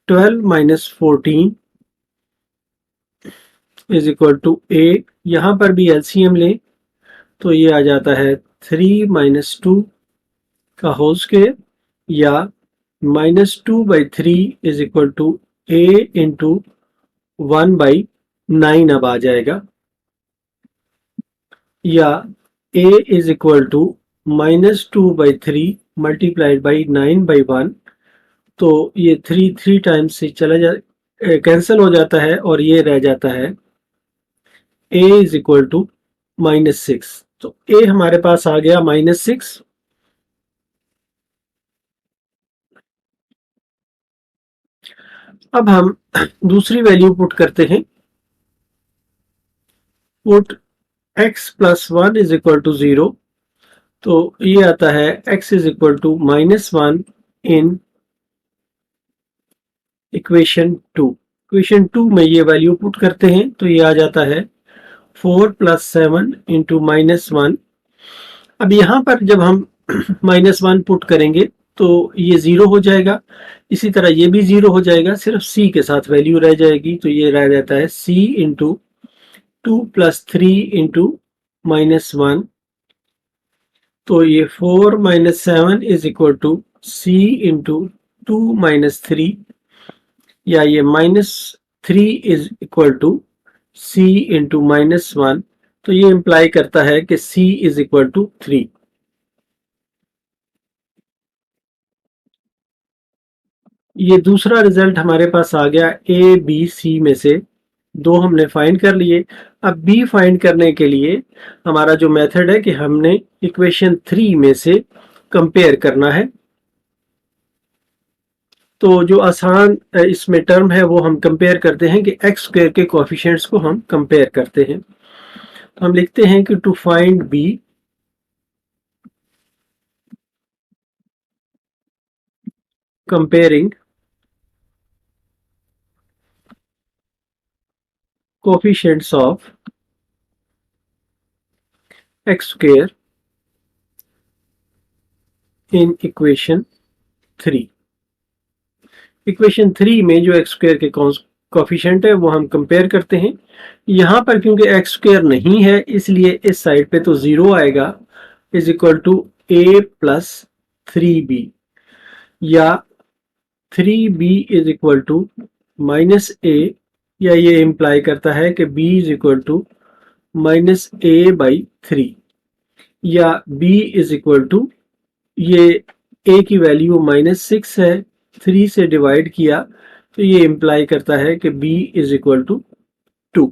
12 - 14 इज इक्वल टू a। यहाँ पर भी एलसीएम लें तो ये आ जाता है 3 - 2 का होल स्क्वेयर या -2/3 is equal to a into 1/9 अब आ जाएगा, या a is equal to -2/3 multiplied by 9/1। तो ये 3 टाइम्स से चला कैंसिल हो जाता है और ये रह जाता है a इज इक्वल टू -6। तो a हमारे पास आ गया -6। अब हम दूसरी वैल्यू पुट करते हैं, put x plus 1 is equal to 0। तो ये आता है x is equal to -1 in equation 2। Equation 2 में ये वैल्यू पुट करते हैं तो ये आ जाता है 4 प्लस 7 इंटू -1। अब यहाँ पर जब हम -1 पुट करेंगे तो ये 0 हो जाएगा, इसी तरह ये भी 0 हो जाएगा, सिर्फ c के साथ वैल्यू रह जाएगी। तो ये रह जाता है c इंटू 2 प्लस 3 इंटू -1। तो ये 4 - 7 is equal to c into 2 - 3, या ये -3 is equal to c into -1। तो ये इंप्लाई करता है कि c इज इक्वल टू 3। ये दूसरा रिजल्ट हमारे पास आ गया a b c में से दो हमने फाइंड कर लिए। अब b फाइंड करने के लिए हमारा जो मेथड है कि हमने इक्वेशन 3 में से कंपेयर करना है। तो जो आसान इसमें टर्म है वो हम कंपेयर करते हैं कि एक्स स्क्वायर के कोएफिशिएंट्स को हम कंपेयर करते हैं। तो हम लिखते हैं कि to find b, comparing coefficients of x square in equation 3। Equation 3 में जो एक्स स्क्वायर के कोएफिशिएंट है वो हम कंपेयर करते हैं। यहाँ पर क्योंकि एक्स स्क्वायर नहीं है इसलिए इस साइड पे तो 0 आएगा, is equal to a plus 3b, या 3b is equal to -a, या ये इंप्लाई करता है कि b is equal to -a/3, या b इज इक्वल टू, ये a की वैल्यू -6 है, 3 से डिवाइड किया तो ये इंप्लाई करता है कि b इज इक्वल टू 2।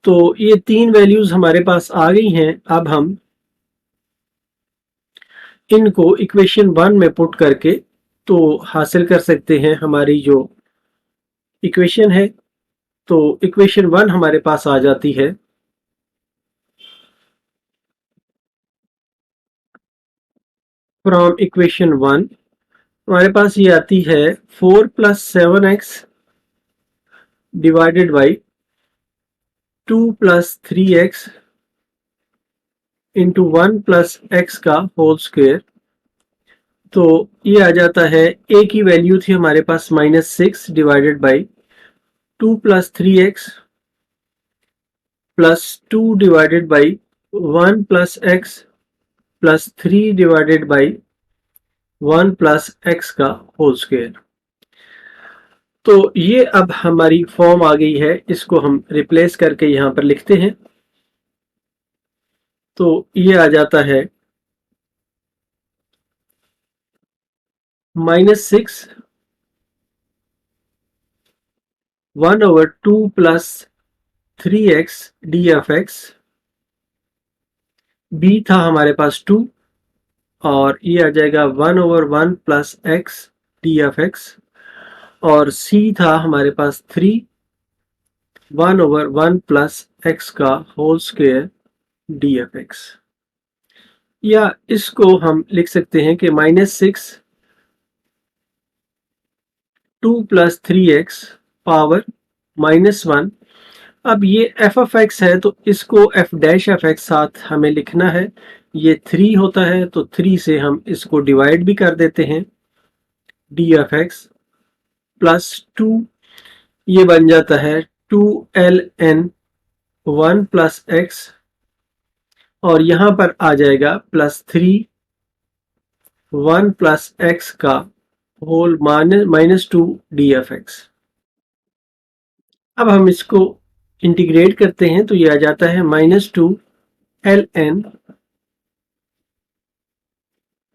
तो ये तीन वैल्यूज हमारे पास आ गई हैं। अब हम इनको इक्वेशन 1 में पुट करके तो हासिल कर सकते हैं हमारी जो इक्वेशन है। तो इक्वेशन 1 हमारे पास आ जाती है, फ्रॉम इक्वेशन 1 हमारे पास ये आती है 4 + 7x divided by 2 + 3x into 1 + x का होल स्क्वेयर। तो ये आ जाता है, a की वैल्यू थी हमारे पास -6 divided by 2 + 3x plus 2 divided by 1 plus x plus 3 divided by 1 plus x का होल स्क्वायर। तो ये अब हमारी फॉर्म आ गई है, इसको हम रिप्लेस करके यहां पर लिखते हैं। तो ये आ जाता है -6 1/2 plus 3x d f x. B था हमारे पास 2 और ये आ जाएगा 1/1 plus x d f x. और सी था हमारे पास 3 1/1 प्लस एक्स का whole square d f x. या इसको हम लिख सकते हैं कि -6 2 प्लस 3x पावर -1। अब ये एफ ऑफ एक्स है तो इसको एफ डैश एफ एक्स साथ हमें लिखना है। ये 3 होता है तो 3 से हम इसको डिवाइड भी कर देते हैं, डी एफ एक्स प्लस 2 ये बन जाता है 2ln 1 प्लस एक्स और यहां पर आ जाएगा +3 1 प्लस एक्स का होल -2 डी एफ एक्स। अब हम इसको इंटीग्रेट करते हैं तो ये आ जाता है -2ln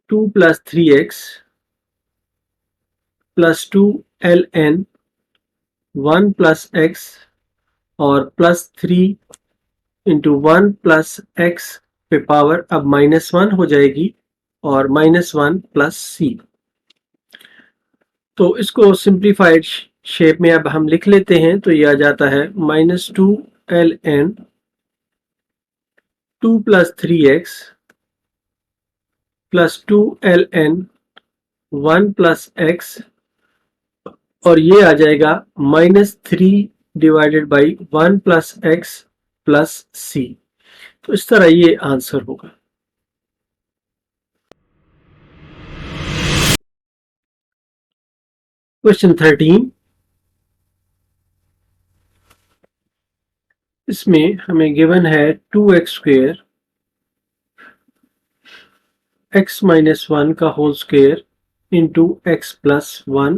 2 plus 3x plus 2ln 1 plus x और प्लस 3 इंटू 1 प्लस एक्स पे पावर अब -1 हो जाएगी और -1 प्लस सी। तो इसको सिंप्लीफाइड शेप में अब हम लिख लेते हैं तो ये आ जाता है -2ln 2 plus 3x plus 2ln 1 plus x और ये आ जाएगा -3 divided by 1 plus x plus सी। तो इस तरह ये आंसर होगा। क्वेश्चन 13, इसमें हमें गिवन है 2x² x माइनस 1 का whole square into x plus 1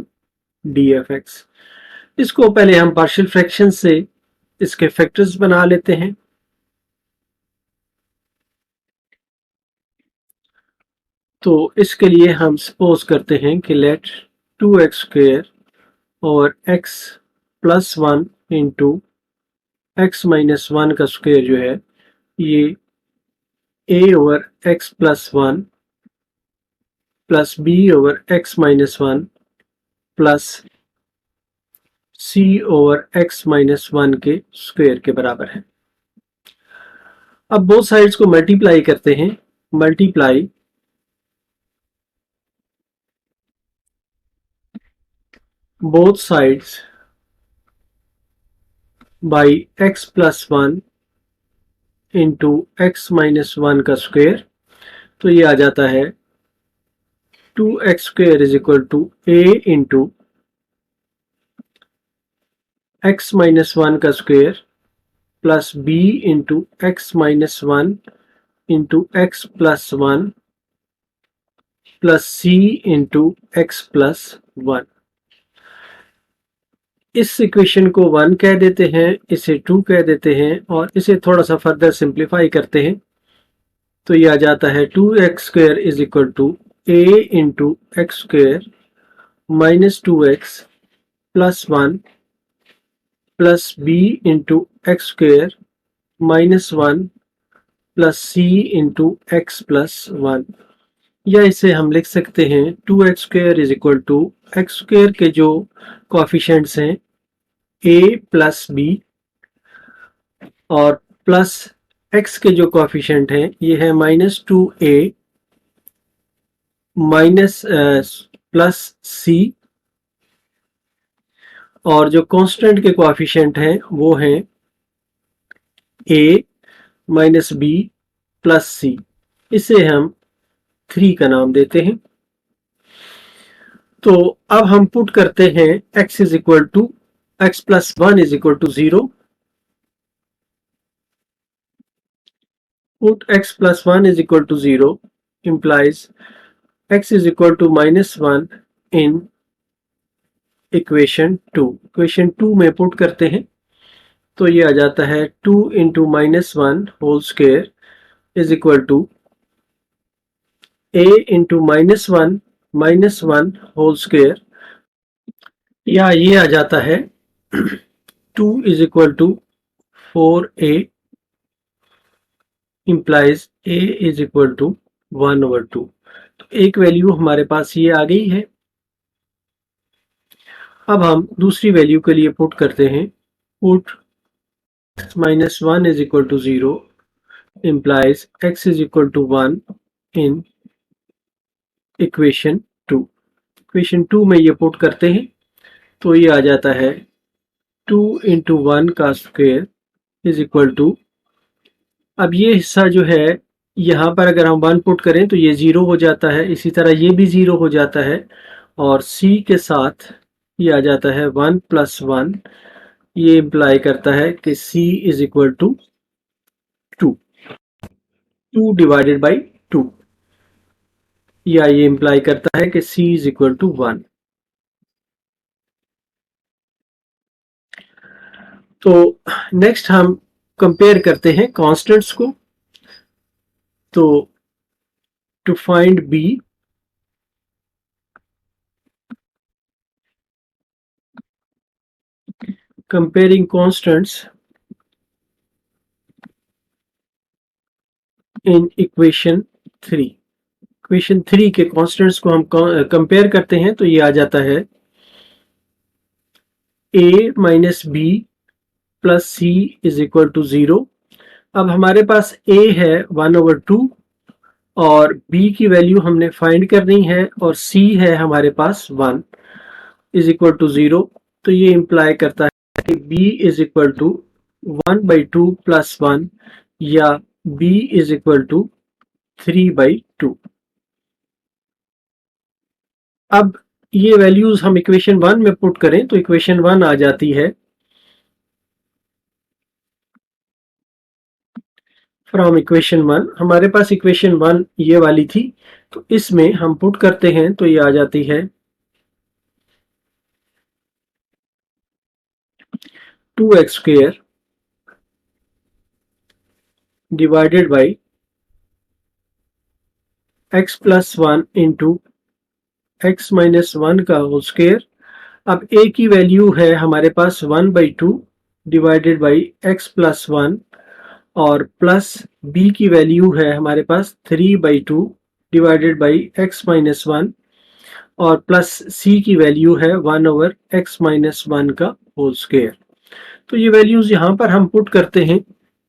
d f x. इसको पहले हम पार्शियल फ्रैक्शन से इसके फैक्टर्स बना लेते हैं। तो इसके लिए हम सपोज करते हैं कि लेट 2x² और x plus 1 into x minus 1 का स्क्वायर जो है ये a over x plus 1 plus b over x minus 1 plus c over x minus 1 के स्क्वायर के बराबर है। अब बोथ साइड्स को मल्टीप्लाई करते हैं। Multiply both sides by x plus 1 into x minus 1 का स्क्वायर। तो ये आ जाता है 2x² is equal to a into x minus 1 का square plus b into x minus 1 into x plus 1 plus c into x plus 1। इस equation को 1 कह देते हैं, इसे 2 कह देते हैं और इसे थोड़ा सा फर्दर सिंप्लीफाई करते हैं। तो ये आ जाता है 2x² is equal to a into x square minus 2x plus 1 plus b into x square minus 1 plus c into x plus 1। या इसे हम लिख सकते हैं 2x² is equal to x square के जो कोएफिशिएंट्स हैं a प्लस b और प्लस x के जो कोएफिशिएंट हैं ये है -2a माइनस प्लस c और जो कांस्टेंट के कोएफिशिएंट हैं वो हैं a minus b plus c। इसे हम 3 का नाम देते हैं। तो अब हम पुट करते हैं x is equal to x plus 1 is equal to 0 Put x plus 1 is equal to 0 implies x is equal to -1 in equation 2। Equation 2 में पुट करते हैं तो ये आ जाता है 2 into -1 whole square is equal to a into -1 whole square, is ये आ जाता है 2 is equal to 4a implies a is equal to 1/2। तो एक वैल्यू हमारे पास ये आ गई है। अब हम दूसरी वैल्यू के लिए पुट करते हैं। Put -1 is equal to 0 implies x is equal to 1 in equation 2। Equation 2 में ये पुट करते हैं तो ये आ जाता है 2 इंटू 1 का स्क्वायर इज इक्वल टू, अब ये हिस्सा जो है यहाँ पर अगर हम 1 पुट करें तो ये 0 हो जाता है, इसी तरह ये भी 0 हो जाता है और c के साथ ये आ जाता है 1 प्लस 1। ये इम्प्लाई करता है कि c is equal to 2 divided by 2, या ये इम्प्लाई करता है कि c इज इक्वल टू 1। तो नेक्स्ट हम कंपेयर करते हैं कांस्टेंट्स को। तो to find b, comparing constants in equation 3। Equation 3 के कांस्टेंट्स को हम कंपेयर करते हैं तो ये आ जाता है a minus b plus c is equal to 0। अब हमारे पास a है 1/2 और b की वैल्यू हमने फाइंड करनी है और c है हमारे पास 1 इज इक्वल टू 0। तो ये इंप्लाई करता है कि b is equal to 1/2 plus 1, या b इज इक्वल टू 3/2। अब ये वैल्यूज हम इक्वेशन 1 में पुट करें तो इक्वेशन 1 आ जाती है फ्रॉम इक्वेशन 1। हमारे पास इक्वेशन 1 ये वाली थी तो इसमें हम पुट करते हैं तो ये आ जाती है 2x² divided by x plus 1 into x minus 1 का होल स्क्वायर। अब a की वैल्यू है हमारे पास 1/2 डिवाइडेड बाई x प्लस 1 और प्लस b की वैल्यू है हमारे पास 3/2 डिवाइडेड बाई x माइनस 1 और प्लस c की वैल्यू है 1/x माइनस 1 का होल स्क्वायर। तो ये वैल्यूज यहाँ पर हम पुट करते हैं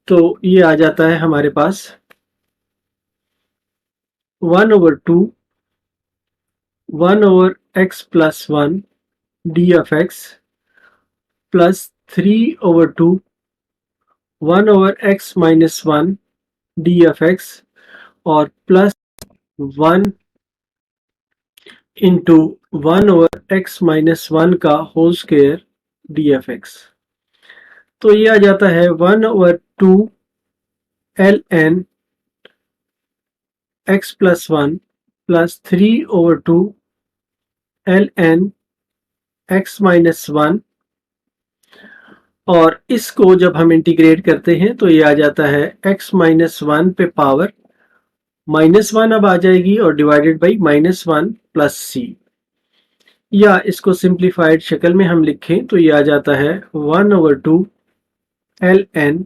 तो ये आ जाता है हमारे पास 1/2 1/x plus 1 d of x plus 3/2 1/x minus 1 d of x और प्लस 1 इंटू 1/x माइनस 1 का whole square d of x। तो ये आ जाता है 1/2 ln x plus 1 plus 3/2 ln x minus 1, और इसको जब हम इंटीग्रेट करते हैं तो ये आ जाता है x माइनस 1 पे पावर -1 अब आ जाएगी और डिवाइडेड बाई -1 प्लस c, या इसको सिंप्लीफाइड शक्ल में हम लिखें तो ये आ जाता है 1/2 ln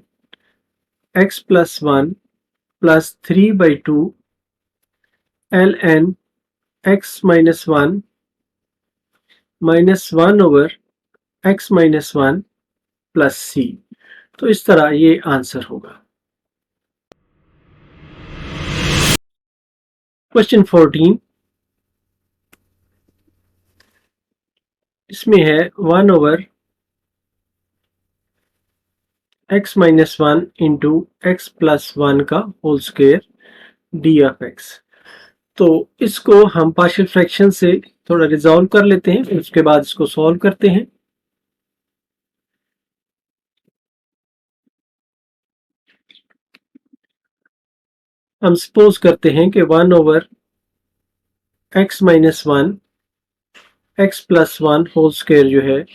x plus 1 plus 3/2 ln x minus 1 minus 1/x minus 1 plus c। तो इस तरह ये आंसर होगा। क्वेश्चन 14, इसमें है 1/x minus 1 into x plus 1 का whole square d of x। तो इसको हम पार्शियल फ्रैक्शन से थोड़ा रिजॉल्व कर लेते हैं, फिर उसके बाद इसको सॉल्व करते हैं। हम सपोज करते हैं कि 1/x-1 x+1 होल स्क्वायर जो है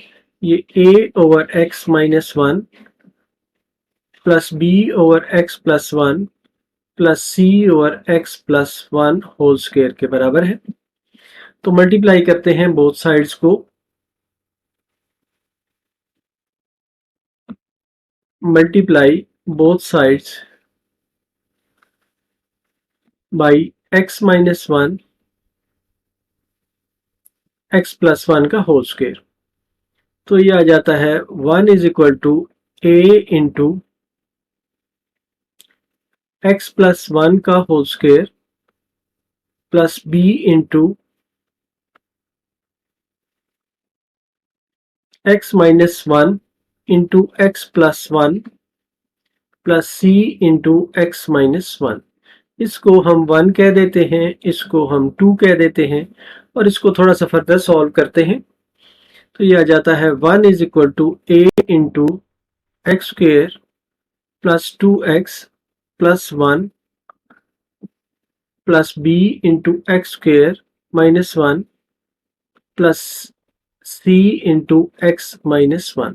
ये a/x-1 plus b/x+1 plus c/x+1 whole square के बराबर है। तो मल्टीप्लाई करते हैं बोथ साइड्स को। Multiply both sides by x-1 x+1 का होल स्क्वायर। तो ये आ जाता है 1 is equal to a into x+1 का whole square plus b into x-1 into x+1 plus c into x-1। इसको हम 1 कह देते हैं, इसको हम 2 कह देते हैं और इसको थोड़ा सा फर्दर सॉल्व करते हैं। तो ये आ जाता है 1 is equal to a into x square plus 2x plus 1 plus b into x square minus 1 plus c into x-1।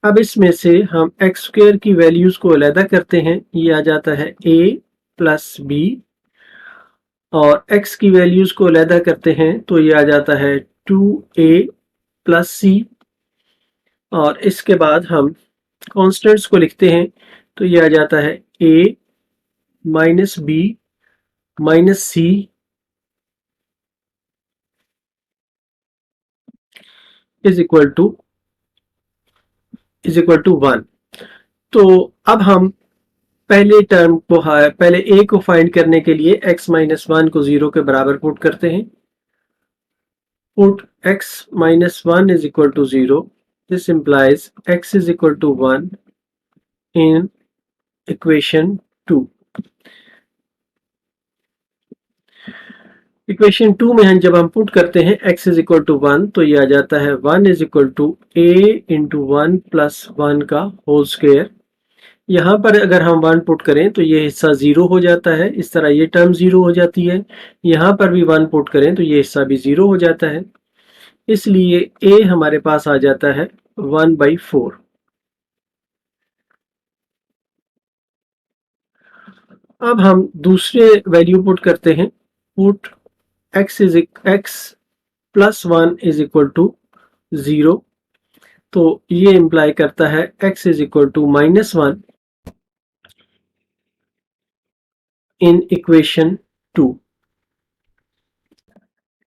अब इसमें से हम एक्स स्क्वेयर की वैल्यूज को अलग करते हैं। ये आ जाता है a प्लस b और x की वैल्यूज को अलग करते हैं तो ये आ जाता है 2a प्लस c और इसके बाद हम कॉन्स्टेंट्स को लिखते हैं तो ये आ जाता है a minus b minus c is equal to 1। तो अब हम पहले टर्म को पहले a को फाइंड करने के लिए x-1 को 0 के बराबर पुट करते हैं। Put x-1 is equal to 0. This implies x is equal to 1 in equation 2. Equation 2 में जब हम पुट करते हैं x is equal to 1 तो ये आ जाता है 1 is equal to a into 1 plus 1 का होल स्क्वायर। यहाँ पर अगर हम 1 पुट करें तो ये हिस्सा 0 हो जाता है, इस तरह ये टर्म 0 हो जाती है। यहाँ पर भी 1 पुट करें तो ये हिस्सा भी 0 हो जाता है, इसलिए a हमारे पास आ जाता है 1/4। अब हम दूसरे वैल्यू पुट करते हैं। Put x plus 1 is equal to 0। तो ये इंप्लाई करता है x is equal to -1 in equation 2।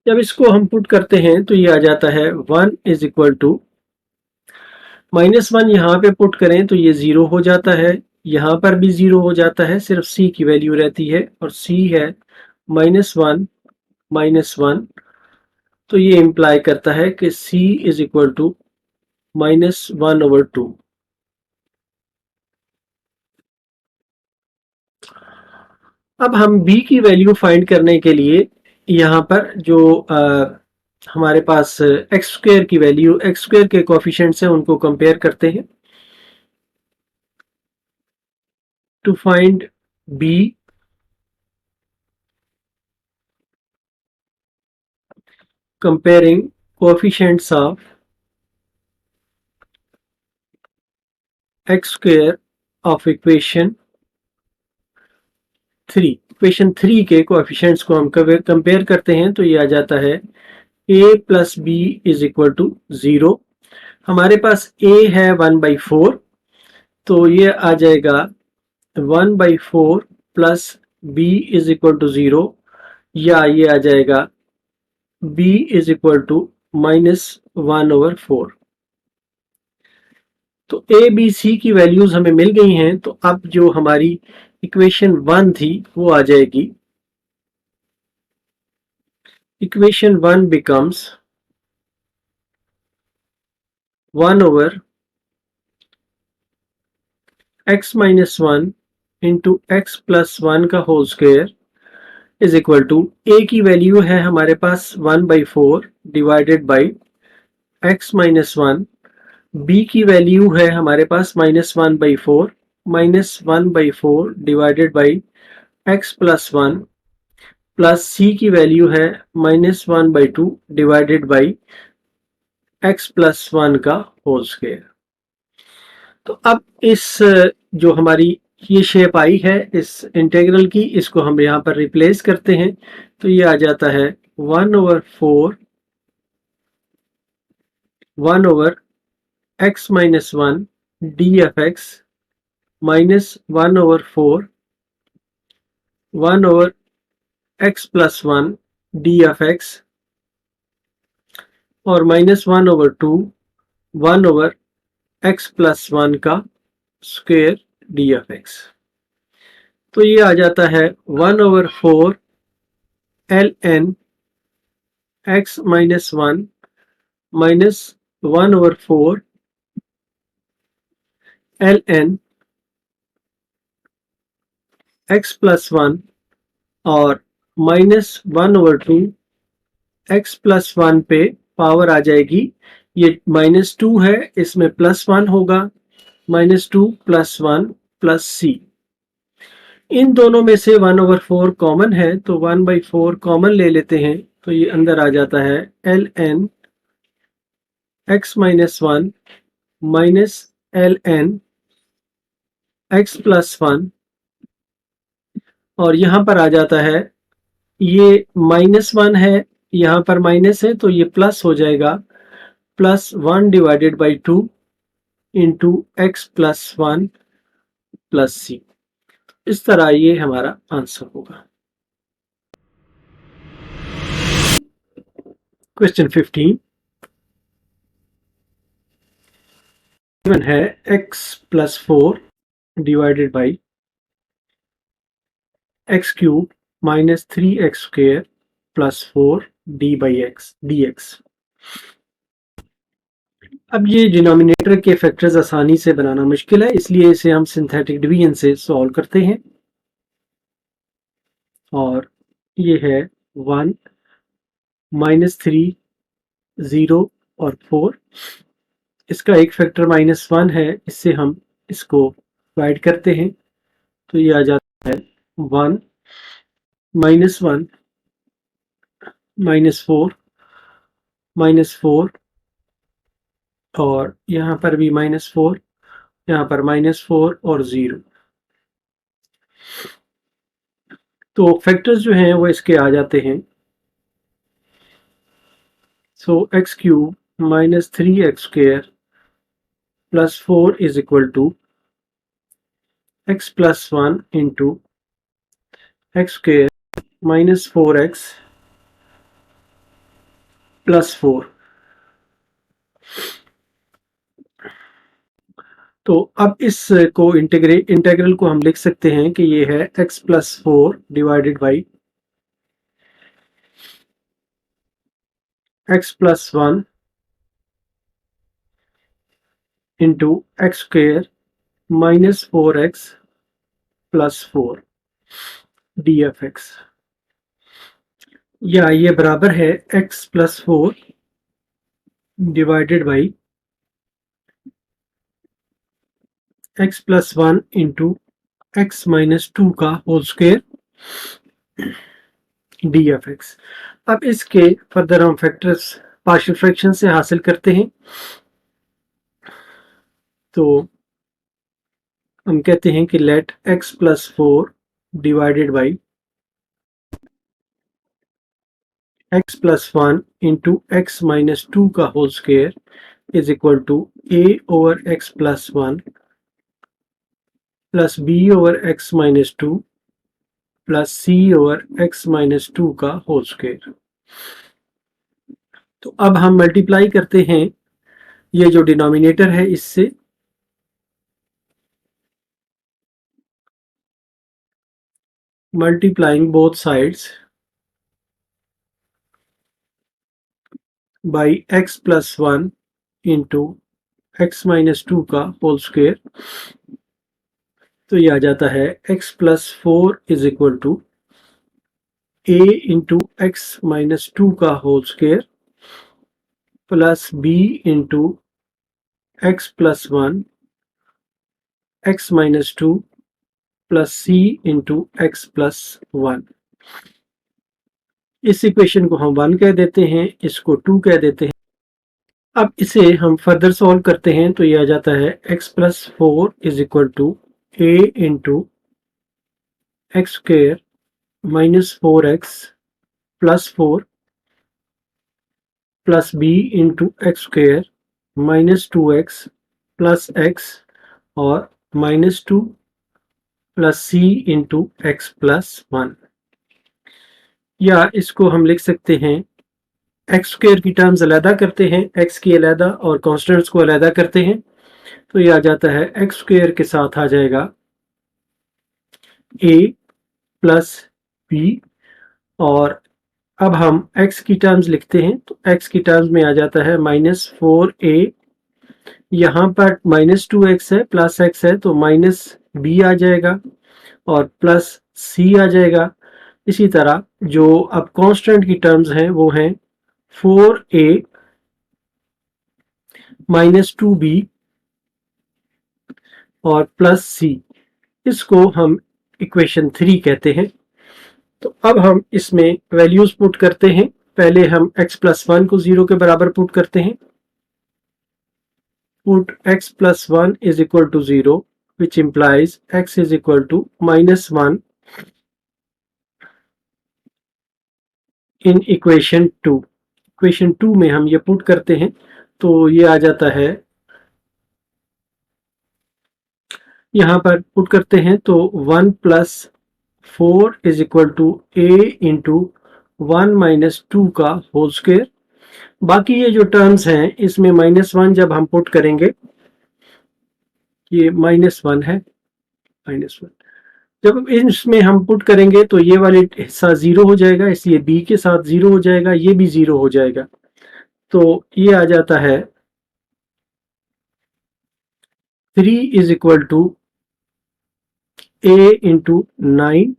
जब इसको हम पुट करते हैं तो ये आ जाता है 1 इज इक्वल टू -1। यहाँ पे पुट करें तो ये 0 हो जाता है, यहाँ पर भी 0 हो जाता है, सिर्फ c की वैल्यू रहती है और c है -1 -1। तो ये इंप्लाई करता है कि c इज इक्वल टू -1/2। अब हम b की वैल्यू फाइंड करने के लिए यहाँ पर जो हमारे पास एक्स स्क्वायर की वैल्यू, एक्स स्क्वायर के कोएफिशिएंट्स हैं उनको कंपेयर करते हैं। To find b comparing coefficients of x square of equation 3। Equation 3 के कोएफिशिएंट्स को हम कंपेयर करते हैं तो ये आ जाता है a plus b is equal to 0। हमारे पास a है 1/4 तो ये आ जाएगा 1/4 plus b is equal to 0 या ये आ जाएगा b इज इक्वल टू -1/4। तो a b c की वैल्यूज हमें मिल गई हैं। तो अब जो हमारी इक्वेशन 1 थी वो आ जाएगी। Equation 1 becomes 1/x-1 into x plus 1 का whole square is equal to a की वैल्यू है हमारे पास 1/4 डिवाइडेड बाई x-1। b की वैल्यू है हमारे पास -1/4 -1/4 divided by x plus one plus c की वैल्यू है -1/2 divided by x plus one का होल स्क्वायर। तो अब इस जो हमारी ये शेप आई है इस इंटीग्रल की, इसको हम यहाँ पर रिप्लेस करते हैं तो ये आ जाता है 1/4 x minus 1 dfx minus 1/4 x plus 1 dfx और -1/2 x plus 1 का स्क्वायर dfx। तो ये आ जाता है 1/4 ln x minus 1 minus 1/4 ln x plus 1 और -1/2 x plus 1 पे पावर आ जाएगी, ये -2 है, इसमें +1 होगा, -2 + 1 + c। इन दोनों में से 1/4 कॉमन है तो 1/4 कॉमन ले लेते हैं तो ये अंदर आ जाता है ln x minus 1 minus ln x plus 1 और यहाँ पर आ जाता है, ये -1 है, यहाँ पर माइनस है तो ये प्लस हो जाएगा, +1 divided by 2 into x plus 1 plus c। इस तरह ये हमारा आंसर होगा। क्वेश्चन 15 गिवन है x plus 4 divided by x cube minus 3x square plus 4 D by x dx। अब ये डिनोमिनेटर के फैक्टर्स आसानी से बनाना मुश्किल है, इसलिए इसे हम सिंथेटिक डिवीजन से सॉल्व करते हैं। और ये है 1 -3 0 और 4, इसका एक फैक्टर -1 है, इससे हम इसको डिवाइड करते हैं तो ये आ जाता है 1 -1 -4 और यहाँ पर भी -4, यहाँ पर -4 और 0। तो फैक्टर्स जो हैं वो इसके आ जाते हैं। So x cube minus 3x square plus 4 is equal to x plus 1 into x square minus 4x plus 4। तो अब इस को इंटीग्रल को हम लिख सकते हैं कि ये है x plus 4 divided by x plus 1 into x square minus 4x plus 4 dfx, या ये बराबर है x plus 4 divided by x plus 1 into x minus 2 का होल स्क्वायर dfx। अब इसके फर्दर हम फैक्टर्स पार्शियल फ्रैक्शन से हासिल करते हैं। तो हम कहते हैं कि let x plus 4 divided by x plus 1 into x minus 2 का whole square is equal to a over x plus 1 plus b over x minus 2 plus c over x minus 2 का होल स्क्वायर। तो अब हम multiply करते हैं ये जो denominator है इससे, multiplying both sides by x plus 1 into x minus 2 का होल स्क्वायर। तो ये आ जाता है x plus 4 is equal to a into x minus 2 का whole square plus b into x plus 1 x minus 2 plus c into x plus 1। इस equation को हम 1 कह देते हैं, इसको 2 कह देते हैं। अब इसे हम फर्दर सॉल्व करते हैं तो ये आ जाता है x plus 4 is equal to a into x square minus 4x plus 4 plus b into x square minus 2x plus x और minus 2 plus c into x plus 1। या इसको हम लिख सकते हैं, एक्स स्क्वेयर की टर्म्स अलहदा करते हैं, एक्स की अलहदा और कॉन्स्टेंट्स को अलहदा करते हैं, तो ये आ जाता है एक्स स्क्वेयर के साथ आ जाएगा ए प्लस बी, और अब हम x की टर्म्स लिखते हैं तो x की टर्म्स में आ जाता है माइनस 4a, यहाँ पर माइनस 2x है प्लस x है तो माइनस b आ जाएगा और प्लस c आ जाएगा। इसी तरह जो अब कांस्टेंट की टर्म्स हैं वो हैं 4a माइनस 2b और प्लस c। इसको हम इक्वेशन 3 कहते हैं। तो अब हम इसमें वैल्यूज पुट करते हैं। पहले हम x प्लस 1 को 0 के बराबर पुट करते हैं। Put x plus 1 is equal to 0, which implies x is equal to minus 1 in equation 2। equation 2 में हम ये पुट करते हैं तो ये आ जाता है, यहाँ पर पुट करते हैं तो 1 plus 4 is equal to a into 1 minus 2 का होल स्क्वेयर। बाकी ये जो टर्म्स हैं इसमें -1 जब हम पुट करेंगे, ये -1 है, -1 जब इसमें हम पुट करेंगे तो ये वाले हिस्सा 0 हो जाएगा, इसलिए b के साथ 0 हो जाएगा, ये भी 0 हो जाएगा। तो ये आ जाता है 3 is equal to a into 9,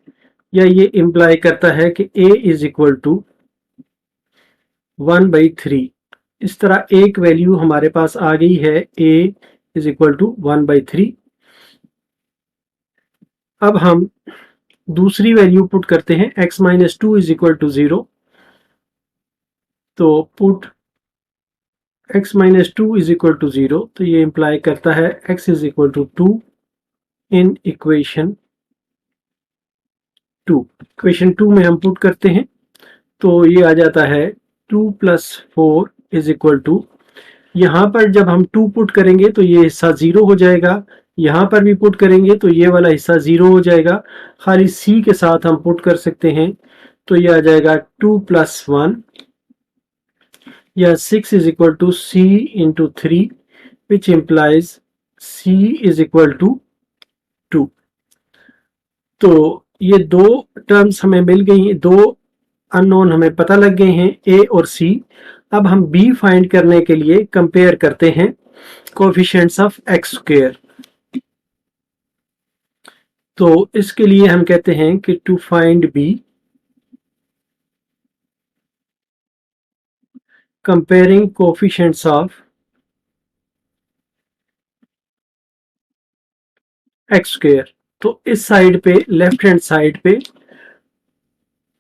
या ये इम्प्लाई करता है कि a इज इक्वल टू 1/3। इस तरह एक वैल्यू हमारे पास आ गई है, a इज इक्वल टू 1/3। अब हम दूसरी वैल्यू पुट करते हैं, x minus 2 is equal to 0। तो put x minus 2 is equal to 0, तो ये इंप्लाई करता है x is equal to 2 in equation 2। Equation 2 में हम पुट करते हैं तो ये आ जाता है 2 प्लस 4 इज इक्वल टू, यहाँ पर जब हम 2 पुट करेंगे तो ये हिस्सा 0 हो जाएगा, यहाँ पर भी पुट करेंगे तो ये वाला हिस्सा 0 हो जाएगा। खाली c के साथ हम पुट कर सकते हैं तो ये आ जाएगा 2 प्लस 1, या 6 is equal to c into 3, which implies c is equal to 2। तो ये दो टर्म्स हमें मिल गई, दो अननोन हमें पता लग गए हैं, a और c। अब हम b फाइंड करने के लिए कंपेयर करते हैं कोएफिशिएंट्स ऑफ एक्स स्क्वायर। तो इसके लिए हम कहते हैं कि to find b, comparing coefficients of x square. तो इस साइड पे, लेफ्ट हैंड साइड पे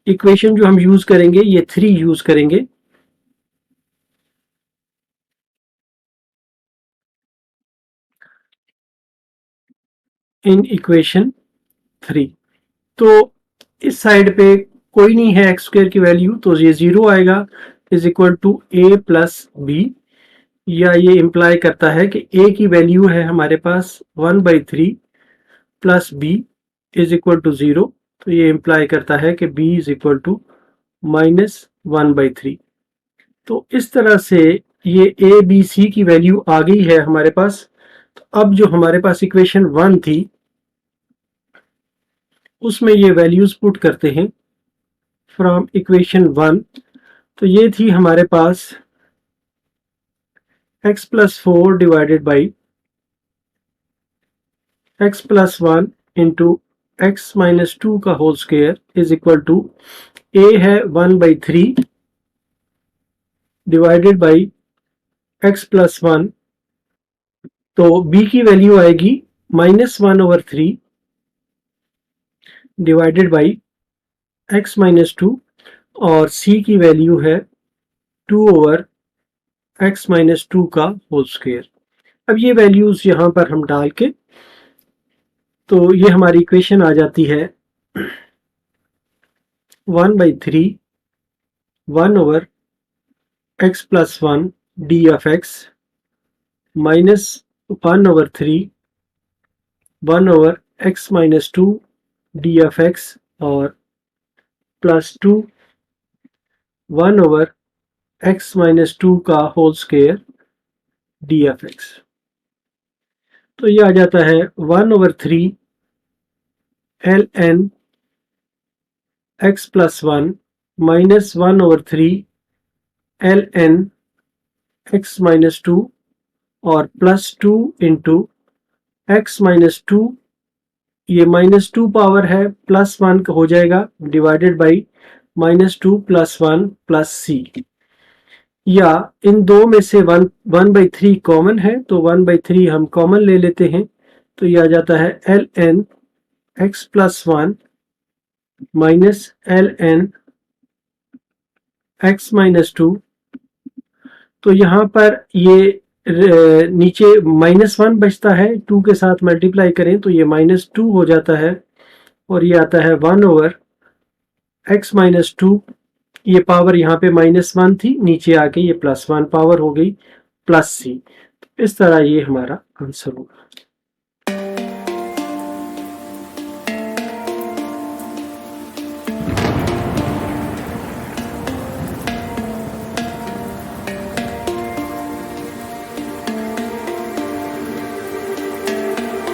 इक्वेशन जो हम यूज करेंगे ये 3 यूज करेंगे। इन इक्वेशन 3 तो इस साइड पे कोई नहीं है एक्स स्क्वायर की वैल्यू, तो ये 0 आएगा, is equal to a plus b, या ये इंप्लाई करता है कि a की वैल्यू है हमारे पास 1/3 plus b is equal to 0, तो ये इंप्लाई करता है कि b इज इक्वल टू -1/3। तो इस तरह से ये a b c की वैल्यू आ गई है हमारे पास। तो अब जो हमारे पास इक्वेशन 1 थी उसमें ये वैल्यूज पुट करते हैं फ्रॉम इक्वेशन 1। तो ये थी हमारे पास x plus 4 divided by x plus 1 into x minus 2 का whole square is equal to a है 1/3 डिवाइडेड बाई x प्लस 1, तो b की वैल्यू आएगी -1/3 डिवाइडेड बाई x माइनस 2 और c की वैल्यू है 2 ओवर x माइनस 2 का होल स्क्वायर। अब ये वैल्यूज यहाँ पर हम डाल के तो ये हमारी इक्वेशन आ जाती है 1/3 1 over x plus 1 d of x minus 1/3 1 over x minus 2 d of x और प्लस 2 1 ओवर x माइनस 2 का whole square d of x। तो ये आ जाता है 1/3 ln x plus 1 minus 1/3 ln x minus 2 और प्लस 2 इंटू x माइनस 2, ये minus 2 power है plus 1 हो जाएगा divided by minus 2 plus 1 plus c, या इन दो में से 1/3 कॉमन है तो 1/3 हम कॉमन ले लेते हैं। तो ये आ जाता है ln x plus 1 minus ln x minus 2। तो यहाँ पर ये नीचे -1 बचता है, 2 के साथ मल्टीप्लाई करें तो ये -2 हो जाता है और ये आता है 1 ओवर x माइनस 2। ये पावर यहाँ पे -1 थी, नीचे आके ये +1 पावर हो गई प्लस सी। इस तरह ये हमारा आंसर होगा।